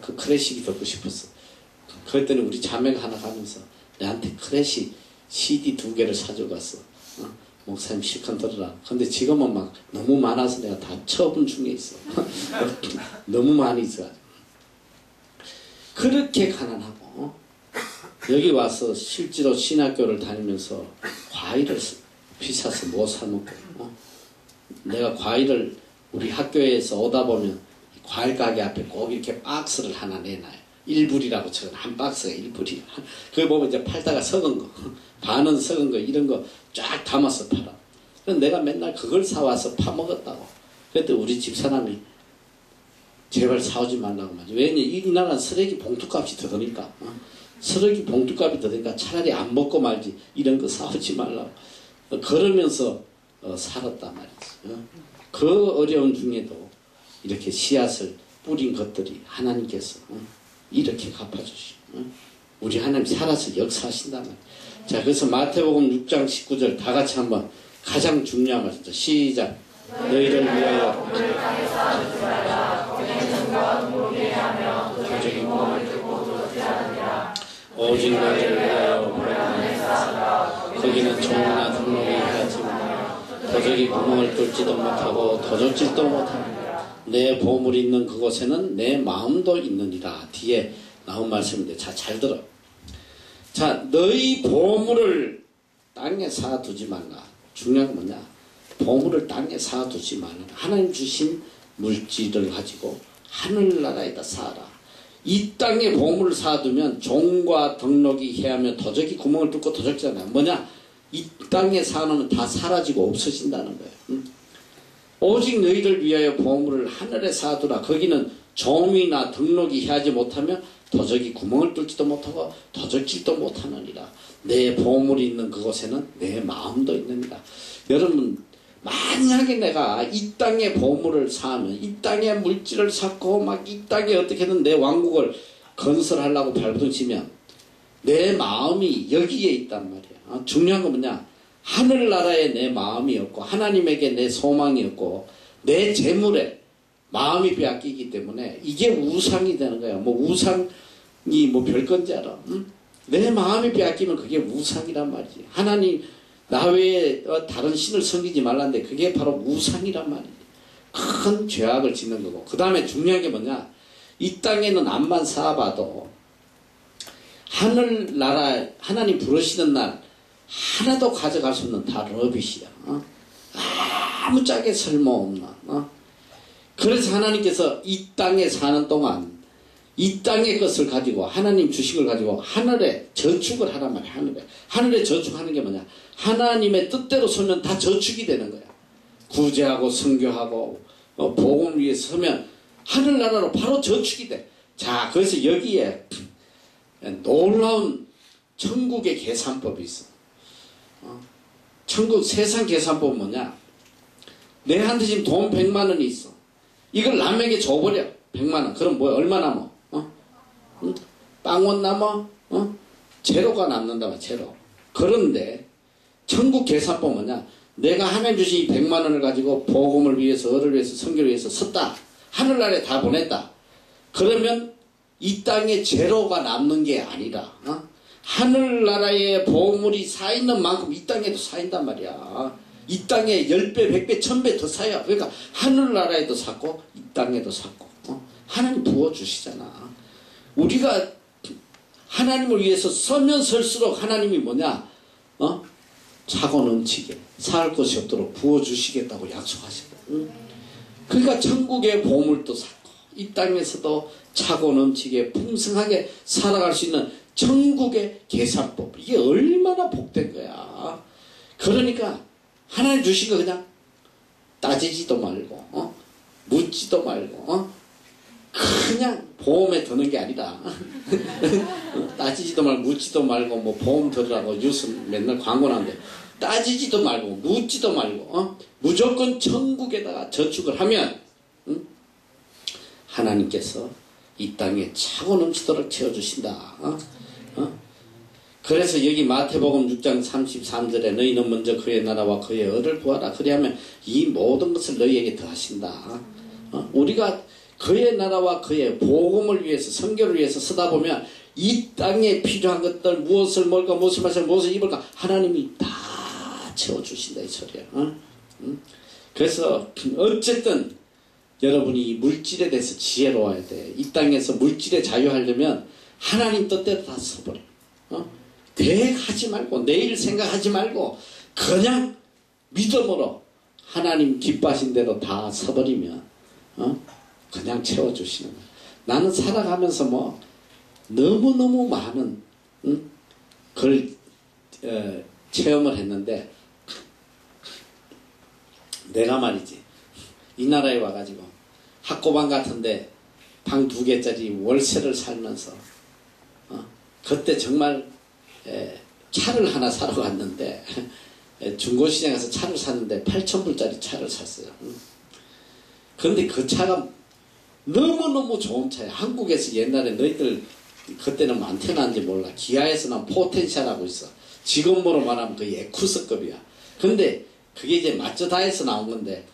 그 클래식이 듣고 싶었어. 그랬더니 우리 자매가 하나 가면서 내한테 클래식 CD 2개를 사주고 갔어. 목사님 실컷 들으라. 근데 지금은 막 너무 많아서 내가 다 처분 중에 있어. 너무 많이 있어. 그렇게 가난하고 여기 와서 실제로 신학교를 다니면서 과일을 비싸서 못 사먹고 내가 과일을 우리 학교에서 오다 보면 과일 가게 앞에 꼭 이렇게 박스를 하나 내놔요. 1불이라고 적은 한 박스가 1불이야. 그거 보면 이제 팔다가 썩은 거, 반은 썩은 거 이런 거 쫙 담아서 팔아. 그래서 내가 맨날 그걸 사와서 파먹었다고. 그때 우리 집사람이 제발 사오지 말라고 말이야. 왜냐 이 나라는 쓰레기 봉투값이 더 드니까. 쓰레기 봉투값이 더 드니까 차라리 안 먹고 말지 이런 거 사오지 말라고. 그러면서 살았단 말이지. 그 어려움 중에도 이렇게 씨앗을 뿌린 것들이 하나님께서 이렇게 갚아주시고 우리 하나님 살아서 역사하신단 말이에요. 자, 그래서 마태복음 6장 19절 다 같이 한번 가장 중요한 말씀 시작. 너희를 위하여 오직 너희를 위하여 거기는 종이나 등록이 하지만 도적이 구멍을 뚫지도 못하고 도적질도 못합니다. 내 보물이 있는 그곳에는 내 마음도 있느니라. 뒤에 나온 말씀인데 자, 잘 들어. 자, 너희 보물을 땅에 쌓아두지 말라. 중요한 건 뭐냐? 보물을 땅에 쌓아두지 말라. 하나님 주신 물질을 가지고 하늘나라에다 쌓아라. 이 땅에 보물을 쌓아두면 종과 덕록이 해하며 도적이 구멍을 뚫고 도적잖아요. 뭐냐? 이 땅에 쌓아놓으면 다 사라지고 없어진다는 거예요. 오직 너희를 위하여 보물을 하늘에 쌓아두라. 거기는 종이나 덕록이 해하지 못하며 도적이 구멍을 뚫지도 못하고 도적질도 못하느니라. 내 보물이 있는 그곳에는 내 마음도 있느니라. 여러분, 만약에 내가 이 땅에 보물을 쌓으면, 이 땅에 물질을 쌓고 막 이 땅에 어떻게든 내 왕국을 건설하려고 발버둥치면 내 마음이 여기에 있단 말이야. 중요한 건 뭐냐? 하늘나라에 내 마음이 없고 하나님에게 내 소망이 없고 내 재물에 마음이 빼앗기기 때문에 이게 우상이 되는 거야. 뭐 우상이 뭐 별건지 알아? 응? 내 마음이 빼앗기면 그게 우상이란 말이지. 하나님 나 외에 다른 신을 섬기지 말라는데 그게 바로 우상이란 말이지. 큰 죄악을 짓는 거고. 그 다음에 중요한 게 뭐냐? 이 땅에는 암만 쌓아봐도 하늘나라 하나님 부르시는 날 하나도 가져갈 수 없는 다 러빗이야. 아무짝에 쓸모없나. 그래서 하나님께서 이 땅에 사는 동안 이 땅의 것을 가지고 하나님 주신 걸 가지고 하늘에 저축을 하란 말이야. 하늘에 저축하는 게 뭐냐? 하나님의 뜻대로 서면 다 저축이 되는 거야. 구제하고 선교하고 복음을 위해서 서면 하늘나라로 바로 저축이 돼. 자, 그래서 여기에 놀라운 천국의 계산법이 있어. 천국 세상 계산법은 뭐냐? 내한테 지금 돈 100만 원이 있어. 이걸 남에게 줘버려. 100만 원. 그럼 뭐야? 얼마 남아? 빵원 남아? 제로가 남는다. 제로. 그런데 천국 계산법 뭐냐? 내가 하나님 주신 이 100만 원을 가지고 복음을 위해서, 을을 위해서, 선교를 위해서 썼다. 하늘나라에 다 보냈다. 그러면 이 땅에 제로가 남는 게 아니라 하늘나라에 보물이 쌓이는 만큼 이 땅에도 쌓인단 말이야. 이 땅에 10배, 100배, 1000배 더 쌓여. 그러니까 하늘나라에도 쌓고 이 땅에도 쌓고 하나님 부어주시잖아. 우리가 하나님을 위해서 서면 설수록 하나님이 뭐냐? 차고 넘치게 살 것이 없도록 부어주시겠다고 약속하시거든. 그러니까 천국의 보물도 쌓고 이 땅에서도 차고 넘치게 풍성하게 살아갈 수 있는 천국의 계산법. 이게 얼마나 복된 거야. 그러니까 하나님 주신 거 그냥 따지지도 말고 묻지도 말고 그냥 보험에 드는 게 아니라 따지지도 말고 묻지도 말고 뭐 보험 들으라고 뉴스 맨날 광고 나는데 따지지도 말고 묻지도 말고 무조건 천국에다가 저축을 하면 하나님께서 이 땅에 차고 넘치도록 채워주신다. 그래서 여기 마태복음 6장 33절에 너희는 먼저 그의 나라와 그의 의를 구하라. 그리하면 이 모든 것을 너희에게 더하신다. 우리가 그의 나라와 그의 복음을 위해서 선교를 위해서 쓰다 보면 이 땅에 필요한 것들 무엇을 먹을까 무엇을 마실까 무엇을 입을까 하나님이 다 채워주신다 이 소리야. 그래서 어쨌든 여러분이 이 물질에 대해서 지혜로워야 돼. 이 땅에서 물질에 자유하려면 하나님 뜻대로 다 써버려. 계획하지 말고 내일 생각하지 말고 그냥 믿음으로 하나님 기뻐하신 대로 다 써버리면 그냥 채워주시는 거야. 나는 살아가면서 뭐 너무너무 많은 걸 체험을 했는데 내가 말이지 이 나라에 와가지고 학고방 같은데 방 2개짜리 월세를 살면서 그때 정말 차를 하나 사러 갔는데 중고시장에 가서 차를 샀는데 8,000불짜리 차를 샀어요. 그런데 그 차가 너무너무 좋은 차야. 한국에서 옛날에 너희들 그때는 많테나인지 몰라. 기아에서 난 포텐셜하고 있어. 지금으로 말하면 그 에쿠스급이야. 근데 그게 이제 마츠다에서 나온 건데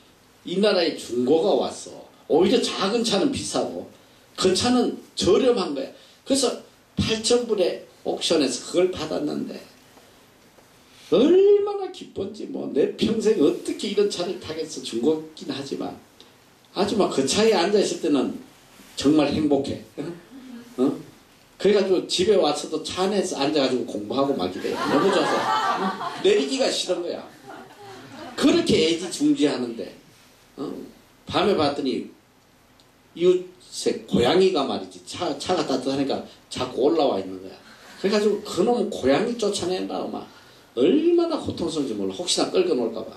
이 나라에 중고가 왔어. 오히려 작은 차는 비싸고 그 차는 저렴한 거야. 그래서 8,000불에 옥션에서 그걸 받았는데 얼마나 기쁜지 뭐 내 평생 어떻게 이런 차를 타겠어. 중고긴 하지만 아주 막 그 차에 앉아있을 때는 정말 행복해. 그래가지고 집에 와서도 차 안에서 앉아가지고 공부하고 막 이래. 너무 좋아서 내리기가 싫은 거야. 그렇게 애지중지하는데 밤에 봤더니 이웃에 고양이가 말이지 차가 따뜻하니까 자꾸 올라와 있는 거야. 그래가지고 그놈 고양이 쫓아낸다고 막 얼마나 고통스러운지 몰라. 혹시나 끌고 놀까봐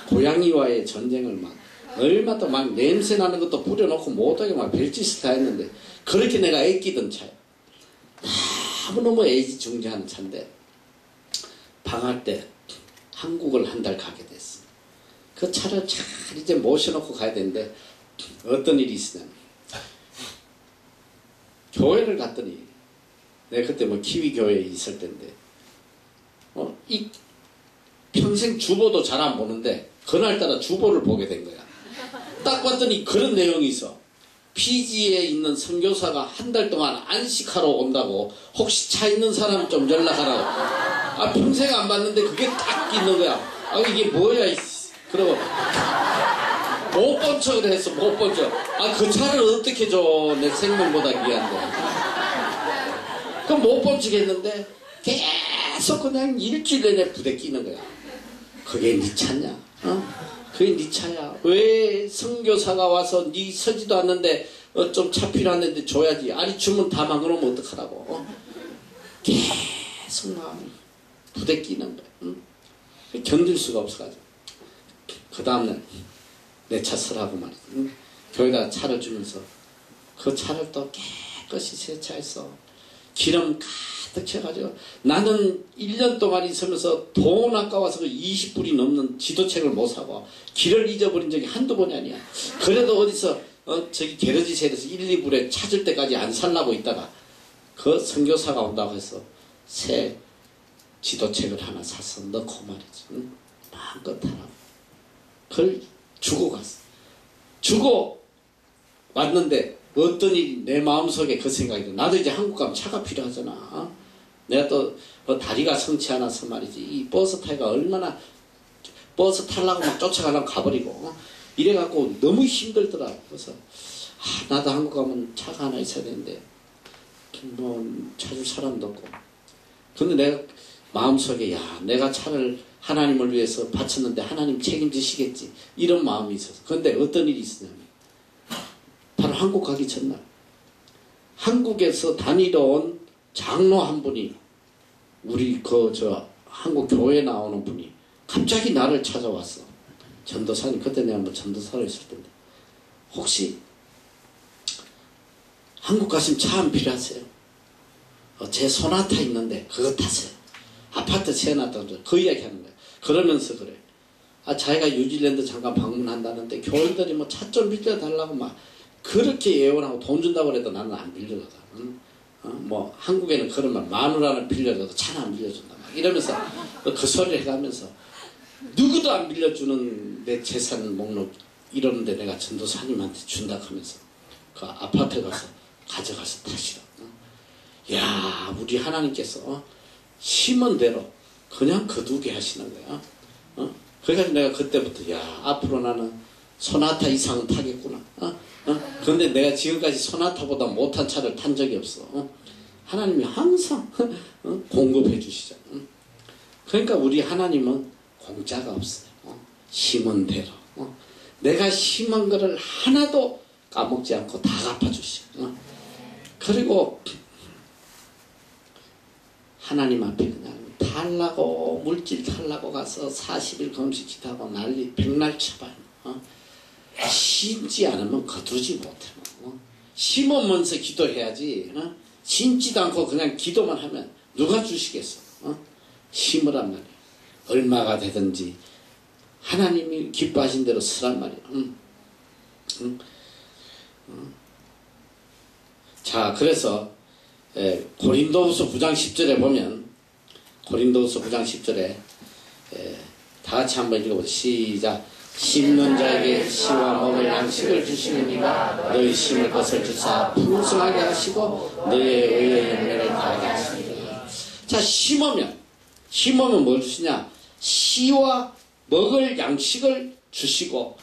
고양이와의 전쟁을 막 얼마 또 막 냄새 나는 것도 뿌려놓고 못하게 막 별짓을 다 했는데 그렇게 내가 애끼던 차야. 너무너무 애지중지하는 차인데 방학 때 한국을 한 달 가게 됐어. 그 차를 잘 이제 모셔놓고 가야 되는데 어떤 일이 있으냐면 교회를 갔더니 내가 그때 뭐 키위교회에 있을 때인데 이 평생 주보도 잘 안 보는데 그날따라 주보를 보게 된 거야. 딱 봤더니 그런 내용이 있어. 피지에 있는 선교사가 한 달 동안 안식하러 온다고 혹시 차 있는 사람 좀 연락하라고. 평생 안 봤는데 그게 딱 있는 거야. 이게 뭐야 그러고 못 본 척을 했어. 못 본 척. 그 차를 어떻게 줘. 내 생명보다 귀한데. 그럼 못 본 척 했는데 계속 그냥 일주일 내내 부대끼는 거야. 그게 네 차냐? 그게 네 차야. 왜 선교사가 와서 네 서지도 않는데 좀 차 필요한데 줘야지. 아니 주면 다 막으면 어떡하라고. 계속 막 부대끼는 거야. 견딜 수가 없어가지고 그 다음날 내 차 서라고 말이지. 교회가 차를 주면서 그 차를 또 깨끗이 세차해서 기름 가득 채가지고 나는 1년 동안 있으면서 돈 아까워서 20불이 넘는 지도책을 못 사고 길을 잊어버린 적이 한두 번이 아니야. 그래도 어디서 저기 게러지 세에서 1, 2불에 찾을 때까지 안 살라고 있다가 그 선교사가 온다고 해서 새 지도책을 하나 사서 넣고 말이지. 마음껏 하라고. 그걸 주고 갔어. 주고 왔는데 어떤 일이 내 마음속에 그 생각이 들어. 나도 이제 한국 가면 차가 필요하잖아. 내가 또 다리가 성치 않아서 말이지. 이 버스 타기가 얼마나 버스 타려고 막 쫓아가려고 가버리고 이래갖고 너무 힘들더라. 그래서 나도 한국 가면 차가 하나 있어야 되는데 뭐 찾을 사람도 없고. 근데 내가 마음속에 내가 차를 하나님을 위해서 바쳤는데 하나님 책임지시겠지. 이런 마음이 있어서. 그런데 어떤 일이 있었냐면 바로 한국 가기 전날 한국에서 다니러 온 장로 한 분이 우리 한국 교회 나오는 분이 갑자기 나를 찾아왔어. 전도사님, 그때 내가 뭐 전도사로 있을 텐데 혹시 한국 가시면 차 안 필요하세요? 제 소나타 있는데 그거 타세요. 아파트 세워놨다고 그 이야기 하는 거야. 그러면서 그래. 자기가 뉴질랜드 잠깐 방문한다는데 교인들이 뭐 차 좀 빌려달라고 막 그렇게 예언하고 돈 준다고 그래도 나는 안 빌려주거든. 뭐 한국에는 그런 말 마누라는 빌려줘도 차는 안 빌려준다 막 이러면서 그 소리를 해가면서 누구도 안 빌려주는 내 재산 목록 이러는데 내가 전도사님한테 준다 하면서 그 아파트에 가서 가져가서 타시라. 야, 우리 하나님께서 심은 대로 그냥 거두게 하시는 거야. 그래가지고 내가 그때부터 앞으로 나는 소나타 이상은 타겠구나. 그런데 내가 지금까지 소나타보다 못한 차를 탄 적이 없어. 하나님이 항상 공급해 주시잖아. 그러니까 우리 하나님은 공짜가 없어요. 심은 대로. 내가 심은 거를 하나도 까먹지 않고 다 갚아주셔. 그리고 하나님 앞에 그냥 탈라고 물질 탈라고 가서 40일 금식 기도하고 난리 백날 쳐봐요. 심지 않으면 거두지 못해. 심으면서 기도해야지. 심지도 않고 그냥 기도만 하면 누가 주시겠어. 심으란 말이야. 얼마가 되든지 하나님이 기뻐하신 대로 쓰란 말이야. 자, 그래서 고린도후서 9장 10절에 보면 고린도후서 9장 10절에 다 같이 한번 읽어보자. 시작. 심는 자에게 씨와 먹을 양식을 주시느니가 너희 심을 것을 주사 풍성하게 하시고 너희의 의의 열매를 다하게 하시니라. 자, 심으면 뭘 주시냐? 씨와 먹을 양식을 주시고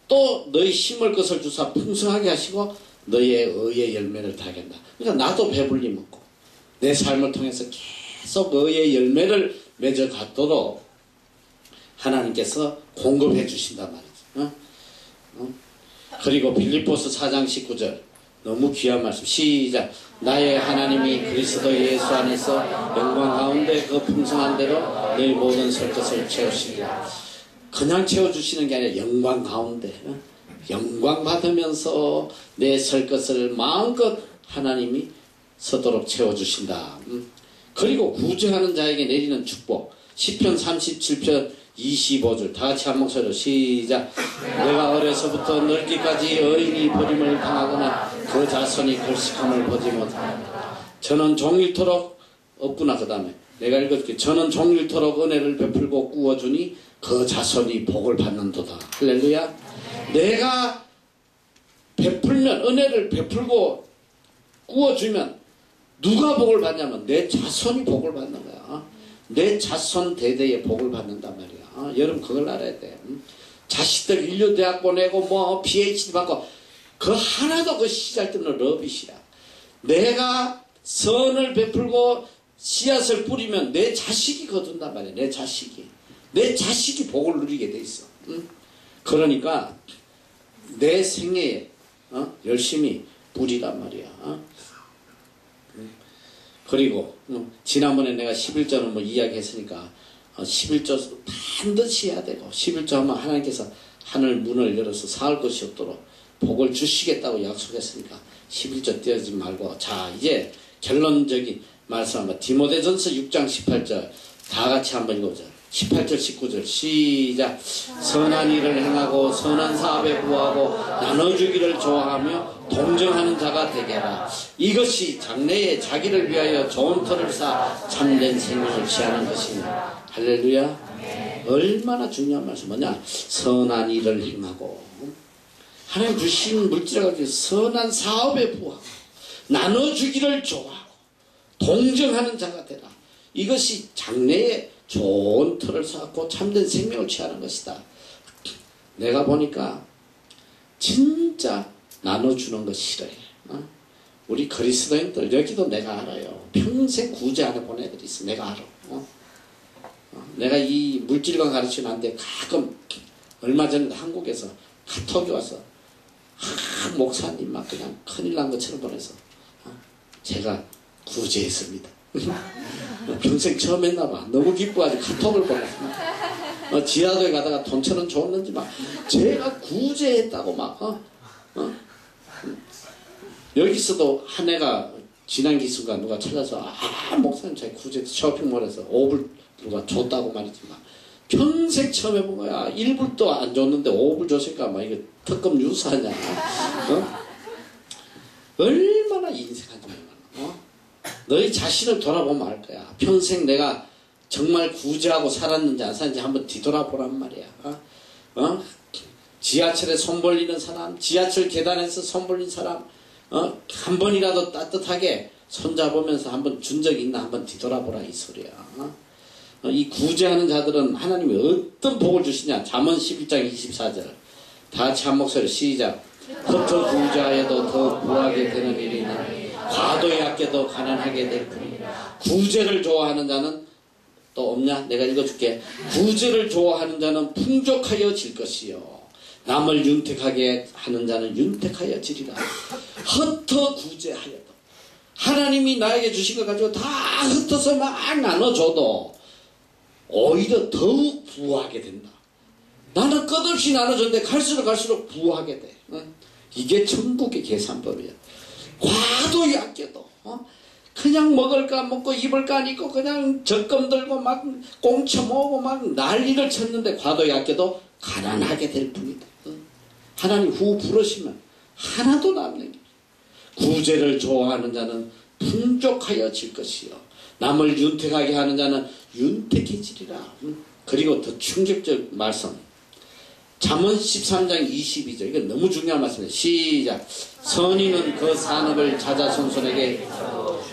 또 너희 심을 것을 주사 풍성하게 하시고 너희의 의의 열매를 다하게 한다. 그러니까 나도 배불리 먹고 내 삶을 통해서 계속 의의 열매를 맺어가도록 하나님께서 공급해 주신단 말이죠. 그리고 빌립보서 4장 19절 너무 귀한 말씀. 시작. 나의 하나님이 그리스도 예수 안에서 영광 가운데 그 풍성한 대로 너희 모든 설 것을 채우시리라. 그냥 채워주시는 게 아니라 영광 가운데 영광 받으면서 내 설 것을 마음껏 하나님이 서도록 채워주신다. 그리고 구제하는 자에게 내리는 축복. 시편 37편 25절 다 같이 한 목소리로 시작. 내가 어려서부터 늙기까지 의인이 버림을 당하거나 그 자손이 걸식함을 보지 못한다. 저는 종일토록 없구나. 그 다음에 내가 읽어줄게. 저는 종일토록 은혜를 베풀고 꾸어주니 그 자손이 복을 받는도다. 할렐루야. 내가 베풀면 은혜를 베풀고 꾸어주면 누가 복을 받냐면 내 자손이 복을 받는 거야. 내 자손 대대에 복을 받는단 말이야. 여러분 그걸 알아야 돼. 자식들 인류대학 보내고 뭐 PhD 받고 그 하나도 그 시작되는 러빗이야. 내가 선을 베풀고 씨앗을 뿌리면 내 자식이 거둔단 말이야. 내 자식이 복을 누리게 돼 있어. 그러니까 내 생애에 열심히 뿌리란 말이야. 그리고 지난번에 내가 11조는 뭐 이야기했으니까 11조 반드시 해야 되고 11조 하면 하나님께서 하늘 문을 열어서 사할 것이 없도록 복을 주시겠다고 약속했으니까 11조 떼어지 말고 자 이제 결론적인 말씀 한번 디모데전서 6장 18절 다 같이 한번 읽어보자. 18절 19절 시작. 선한 일을 행하고 선한 사업에 부하고 나눠주기를 좋아하며 동정하는 자가 되게 하라. 이것이 장래에 자기를 위하여 좋은 터를 쌓아 참된 생명을 취하는 것이니. 할렐루야. 얼마나 중요한 말씀 뭐냐. 선한 일을 행하고 하나님 주신 물질을 가지고 선한 사업에 부하고 나눠주기를 좋아하고 동정하는 자가 되라. 이것이 장래에 좋은 터를 쌓고 참된 생명을 취하는 것이다. 내가 보니까 진짜 나눠주는 거 싫어해. 우리 그리스도인들 여기도 내가 알아요. 평생 구제 안에 보낸 애들이 있어. 내가 알아. 내가 이 물질관 가르치면 안 돼. 가끔 얼마 전에 한국에서 카톡이 와서 목사님 막 그냥 큰일 난 것처럼 보내서 제가 구제했습니다. 평생 처음 했나봐. 너무 기뻐가지고 카톡을 보냈어. 지하도에 가다가 돈처럼 줬는지 막 제가 구제했다고 막 여기서도 한 애가 지난 기수가 누가 찾아서 목사님 제가 구제 쇼핑몰에서 5불 누가 줬다고 말이지 막 평생 처음 해본 거야. 1불도 안 줬는데 5불 줬으니까 막 이거 특급 뉴스 하냐. 얼마나 인색한지 몰라. 너희 자신을 돌아보면 알 거야. 평생 내가 정말 구제하고 살았는지 안 살았는지 한번 뒤돌아보란 말이야. 지하철에 손 벌리는 사람, 지하철 계단에서 손 벌린 사람, 한 번이라도 따뜻하게 손잡으면서 한번 준 적이 있나 한번 뒤돌아보라 이 소리야. 이 구제하는 자들은 하나님이 어떤 복을 주시냐. 잠언 11장 24절 다 같이 한 목소리 시작. 겉을 구제하여도 더 부하게 되는 일이나 과도히 아껴도 가난하게 될 뿐이라. 구제를 좋아하는 자는 또 없냐? 내가 읽어줄게. 구제를 좋아하는 자는 풍족하여질 것이요 남을 윤택하게 하는 자는 윤택하여 지리라. 흩어 구제하여도 하나님이 나에게 주신 것 가지고 다 흩어서 막 나눠줘도 오히려 더욱 부하게 된다. 나는 끝없이 나눠줬는데 갈수록 부하게 돼. 이게 천국의 계산법이야. 과도히 아껴도 그냥 먹을까 먹고 입을까 안 입고 그냥 적금 들고 막 꽁쳐 모으고 막 난리를 쳤는데 과도히 아껴도 가난하게 될 뿐이다. 하나님 후 부르시면 하나도 남는 게 구제를 좋아하는 자는 풍족하여질 것이요 남을 윤택하게 하는 자는 윤택해지리라. 그리고 더 충격적 말씀 잠언 13장 22절 이건 너무 중요한 말씀이에요. 시작. 선인은 그 산업을 자자손손에게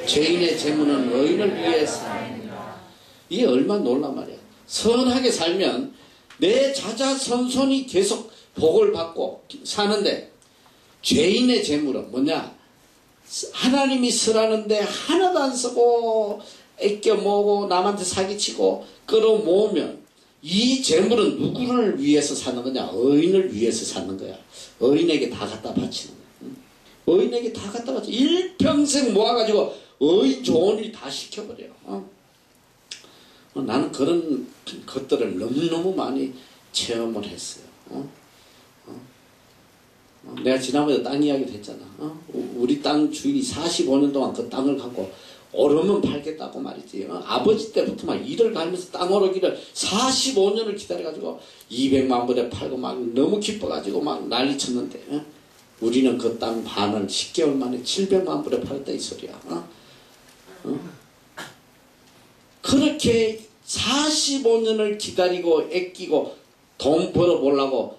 죄인의 재물은 의인을 위해서. 이게 얼마나 놀란 말이야. 선하게 살면 내 자자손손이 계속 복을 받고 사는데 죄인의 재물은 뭐냐? 하나님이 쓰라는데 하나도 안 쓰고 애껴 모으고 남한테 사기치고 끌어모으면 이 재물은 누구를 위해서 사는 거냐? 의인을 위해서 사는 거야. 의인에게 다 갖다 바치는 거야. 의인에게 다 갖다 바쳐. 일평생 모아가지고 의인 좋은 일 다 시켜버려. 나는 그런 것들을 너무너무 많이 체험을 했어요. 내가 지난번에 땅 이야기를 했잖아. 우리 땅 주인이 45년 동안 그 땅을 갖고 오르면 팔겠다고 말이지. 아버지 때부터 막 일을 갈면서 땅 오르기를 45년을 기다려가지고 200만 불에 팔고 막 너무 기뻐가지고 막 난리 쳤는데, 우리는 그 땅 반을 10개월 만에 700만 불에 팔았다 이 소리야. 그렇게 45년을 기다리고 애끼고 돈 벌어보려고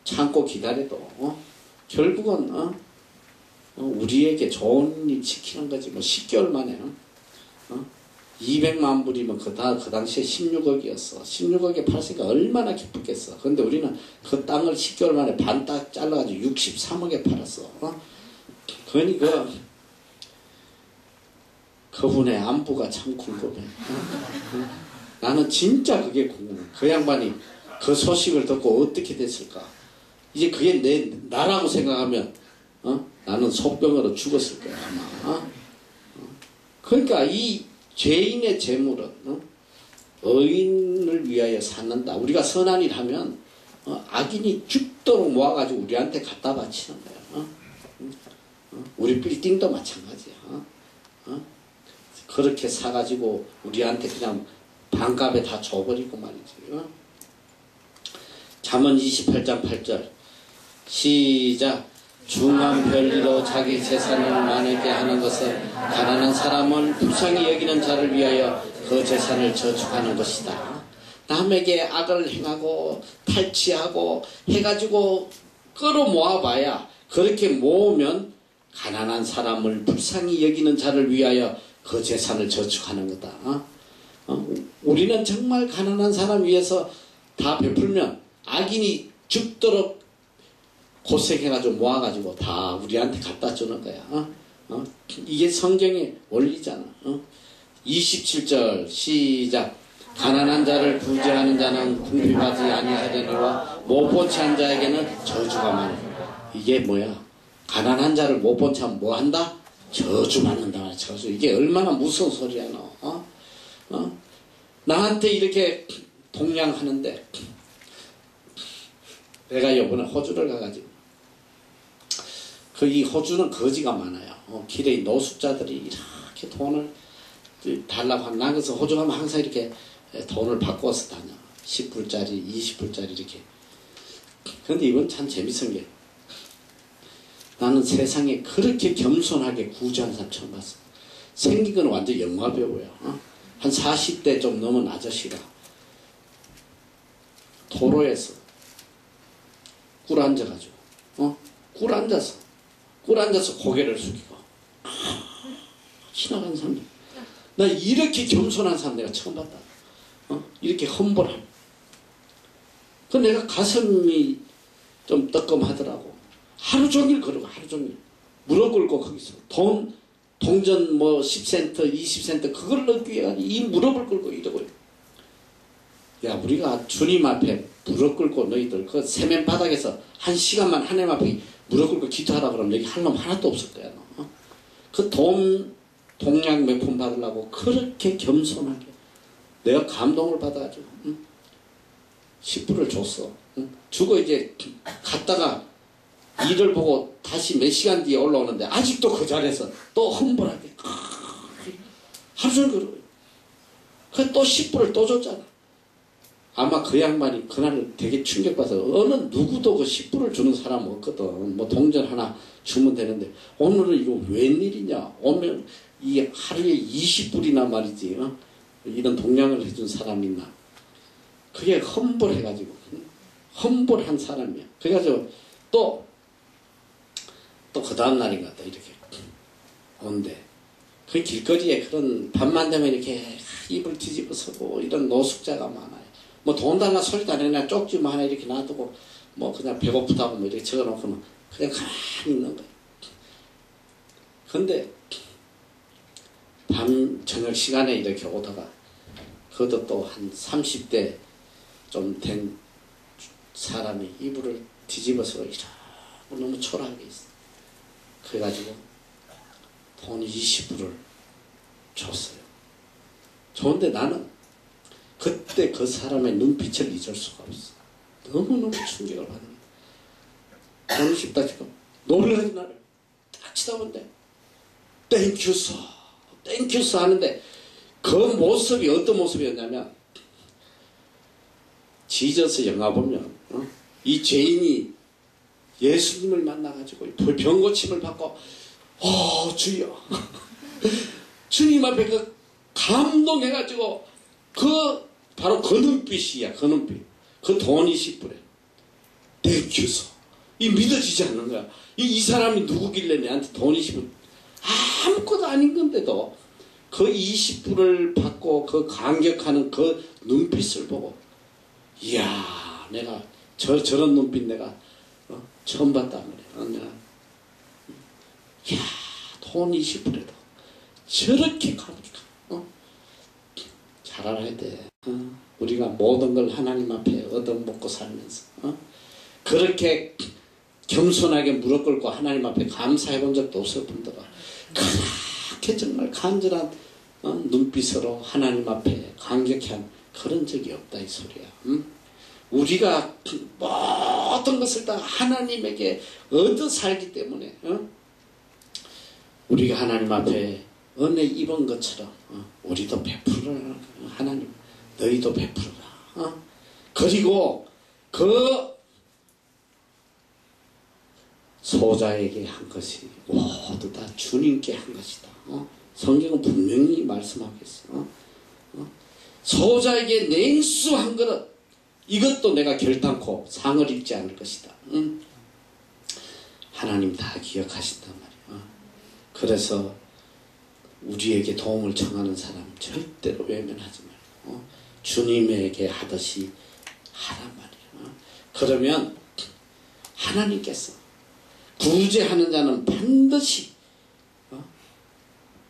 참고 기다려도 결국은 우리에게 좋은 일 시키는 거지. 뭐 10개월 만에 200만 불이면 그 당시에 16억이었어. 16억에 팔았으니까 얼마나 기쁘겠어. 그런데 우리는 그 땅을 10개월 만에 반 딱 잘라가지고 63억에 팔았어. 그러니까 그분의 안부가 참 궁금해. 나는 진짜 그게 궁금해. 그 양반이 그 소식을 듣고 어떻게 됐을까. 이제 그게 나라고 생각하면 나는 속병으로 죽었을 거야 아마. 그러니까 이 죄인의 재물은 의인을 위하여 쌓는다. 우리가 선한 일 하면 악인이 죽도록 모아가지고 우리한테 갖다 바치는 거야. 우리 빌딩도 마찬가지야. 그렇게 사가지고 우리한테 그냥 반값에 다 줘버리고 말이지. 잠언 28장 8절 시작. 중한 별리로 자기 재산을 나누게 하는 것은 가난한 사람을 불쌍히 여기는 자를 위하여 그 재산을 저축하는 것이다. 남에게 악을 행하고 탈취하고 해가지고 끌어모아봐야 그렇게 모으면 가난한 사람을 불쌍히 여기는 자를 위하여 그 재산을 저축하는 거다. 우리는 정말 가난한 사람 위해서 다 베풀면 악인이 죽도록 고생해가지고 모아가지고 다 우리한테 갖다 주는 거야. 이게 성경의 원리잖아. 27절 시작. 가난한 자를 구제하는 자는 궁핍하지 아니하려니와 못 채한 자에게는 저주가 많아. 이게 뭐야? 가난한 자를 못 채하면 뭐 한다? 저주받는다. 저주. 이게 얼마나 무서운 소리야 너. 나한테 이렇게 동냥하는데 내가 이번에 호주를 가가지고 이 호주는 거지가 많아요. 길에 노숙자들이 이렇게 돈을 달라고 하는. 나 그래서 호주 가면 항상 이렇게 돈을 바꿔서 다녀. 10불짜리 20불짜리 이렇게. 그런데 이건 참 재밌은 게 나는 세상에 그렇게 겸손하게 구제하는 사람 처음 봤어. 생긴 건 완전 영화배우야. 한 40대 좀 넘은 아저씨가 도로에서 꿀 앉아가지고 꿀 앉아서 고개를 숙이고 지나가는 사람들. 나 이렇게 겸손한 사람 내가 처음 봤다. 이렇게 험벌함. 그 내가 가슴이 좀 뜨끔하더라고. 하루 종일 걸어가. 하루 종일 무릎 꿇고 거기서 동전 뭐 10센트 20센트 그걸 넣기 위해 이 무릎을 꿇고 이러고. 야, 우리가 주님 앞에 무릎 꿇고 너희들 그 세면 바닥에서 1시간만 하나님 앞에 무릎 꿇고 기도하라 그러면 여기 할 놈 하나도 없을 거야. 너. 그 동양 몇 푼 받으려고 그렇게 겸손하게 내가 감동을 받아가지고 10불을 줬어. 주고 이제 갔다가 일을 보고 다시 몇 시간 뒤에 올라오는데 아직도 그 자리에서 또 험벌하게 하루 종일 그러고. 그래서 또 10불을 또 줬잖아. 아마 그 양반이 그날 되게 충격받아서 어느 누구도 그 10불을 주는 사람 없거든. 뭐 동전 하나 주면 되는데 오늘은 이거 웬일이냐. 오면 이 하루에 20불이나 말이지. 이런 동양을 해준 사람이 있나. 그게 험벌해가지고 험벌한 사람이야. 그래가지고 또 그 다음날인가 또 이렇게 온대. 그 길거리에 그런 밤만 되면 이렇게 입을 뒤집어 서고 이런 노숙자가 많아요. 뭐 돈 달라 소리도 안 해. 그냥 쪽지만 하나 이렇게 놔두고 뭐 그냥 배고프다고 뭐 이렇게 적어놓고는 그냥 가만히 있는 거야. 근데 밤 저녁 시간에 이렇게 오다가 그것도 또 한 30대 좀 된 사람이 이불을 뒤집어서 이러고 너무 초라하게 있어. 그래가지고 돈 20불을 줬어요. 좋은데 나는 그때 그 사람의 눈빛을 잊을 수가 없어. 너무너무 충격을 받는 거야. 돈 20 따지고 놀라는 나를 딱 치다본데 땡큐서 땡큐서 하는데 그 모습이 어떤 모습이었냐면 지저스 영화 보면 이 죄인이 예수님을 만나가지고 병고침을 받고 주여 주님 앞에 그 감동해가지고 바로 그 눈빛이야. 그 눈빛. 그 돈 20불에 땡큐서 이 믿어지지 않는 거야. 이 사람이 누구길래 내한테 돈 20불 아무것도 아닌 건데도 그 20불을 받고 그 감격하는 그 눈빛을 보고 이야 내가 저런 눈빛 내가 처음 봤단 말이야. 내가 이야 돈 20불에도 저렇게 잘 알아야 돼. 우리가 모든 걸 하나님 앞에 얻어먹고 살면서 그렇게 겸손하게 무릎 꿇고 하나님 앞에 감사해 본 적도 없을 뿐더러 그렇게 정말 간절한 눈빛으로 하나님 앞에 감격한 그런 적이 없다 이 소리야. 우리가 모든 것을 다 하나님에게 얻어 살기 때문에 우리가 하나님 앞에 은혜 입은 것처럼 우리도 베풀어라. 하나님 너희도 베풀어라. 그리고 그 소자에게 한 것이 모두 다 주님께 한 것이다. 성경은 분명히 말씀하겠어. 소자에게 냉수한 그릇 이것도 내가 결단코 상을 입지 않을 것이다. 하나님 다 기억하신단 말이야. 그래서 우리에게 도움을 청하는 사람 절대로 외면하지 말고 주님에게 하듯이 하란 말이야. 그러면 하나님께서 구제하는 자는 반드시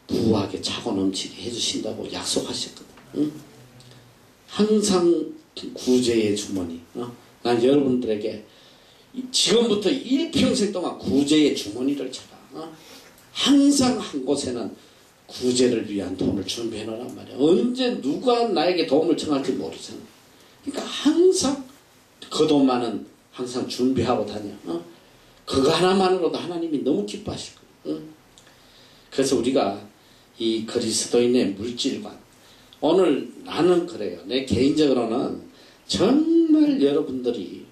부하게 차고 넘치게 해주신다고 약속하셨거든. 항상 구제의 주머니. 난 여러분들에게 지금부터 일평생 동안 구제의 주머니를 쳐라. 항상 한 곳에는 구제를 위한 돈을 준비해 놓으란 말이야. 언제 누가 나에게 도움을 청할지 모르잖아. 그러니까 항상 그 돈만은 항상 준비하고 다녀. 그거 하나만으로도 하나님이 너무 기뻐하실 거야. 그래서 우리가 이 그리스도인의 물질관 오늘 나는 그래요. 내 개인적으로는 정말 여러분들이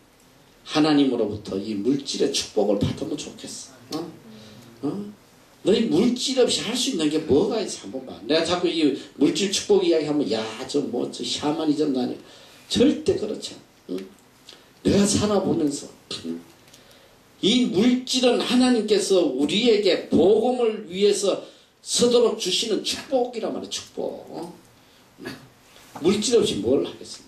하나님으로부터 이 물질의 축복을 받으면 좋겠어. 너희 물질 없이 할 수 있는 게 뭐가 있어 한번 봐. 내가 자꾸 이 물질 축복 이야기하면 저 샤머니즘도 아니야. 절대 그렇지 않아. 내가 살아보면서 이 물질은 하나님께서 우리에게 복음을 위해서 서도록 주시는 축복이란 말이야. 축복. 물질 없이 뭘 하겠어.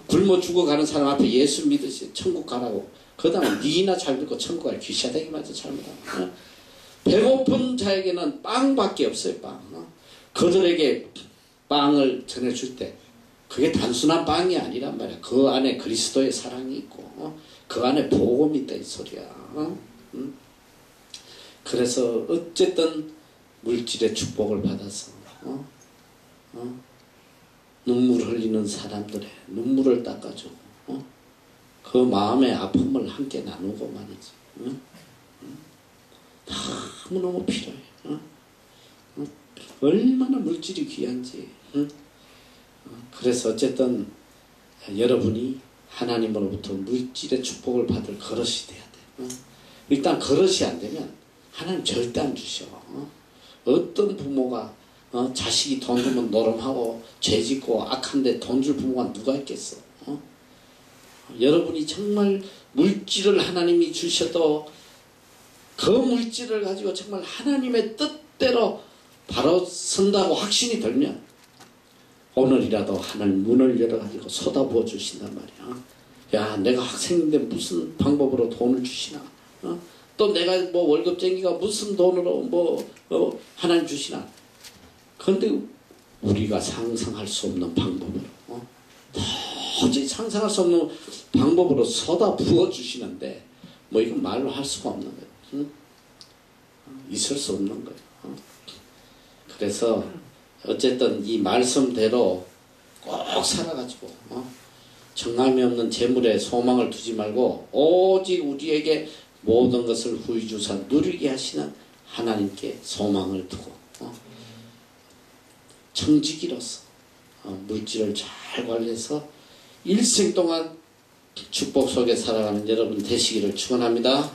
굶어 죽어가는 사람 앞에 예수 믿으시 천국 가라고 그 다음에 니나 잘 믿고 천국 갈 귀샤대기 맞아 잘못하면 배고픈 자에게는 빵밖에 없어요. 빵. 그들에게 빵을 전해줄 때 그게 단순한 빵이 아니란 말이야. 그 안에 그리스도의 사랑이 있고 그 안에 복음이 있다 이 소리야. 그래서 어쨌든 물질의 축복을 받아서 눈물 흘리는 사람들의 눈물을 닦아주고 그 마음의 아픔을 함께 나누고 말이지. 너무너무 필요해. 얼마나 물질이 귀한지. 그래서 어쨌든 여러분이 하나님으로부터 물질의 축복을 받을 그릇이 돼야 돼. 일단 그릇이 안 되면 하나님 절대 안 주셔. 어떤 부모가 자식이 돈 주면 노름하고 죄짓고 악한데 돈 줄 부모가 누가 있겠어. 여러분이 정말 물질을 하나님이 주셔도 그 물질을 가지고 정말 하나님의 뜻대로 바로 선다고 확신이 들면 오늘이라도 하나님 문을 열어가지고 쏟아부어 주신단 말이야. 야 내가 학생인데 무슨 방법으로 돈을 주시나. 또 내가 뭐 월급쟁이가 무슨 돈으로 하나님 주시나. 그런데 우리가 상상할 수 없는 방법으로 도저히 상상할 수 없는 방법으로 쏟아 부어 주시는데 뭐 이건 말로 할 수가 없는 거예요. 응? 있을 수 없는 거예요. 그래서 어쨌든 이 말씀대로 꼭 살아가지고 정함이 없는 재물에 소망을 두지 말고 오직 우리에게 모든 것을 후히 주사 누리게 하시는 하나님께 소망을 두고 청지기로서 물질을 잘 관리해서 일생 동안 축복 속에 살아가는 여러분 되시기를 축원합니다.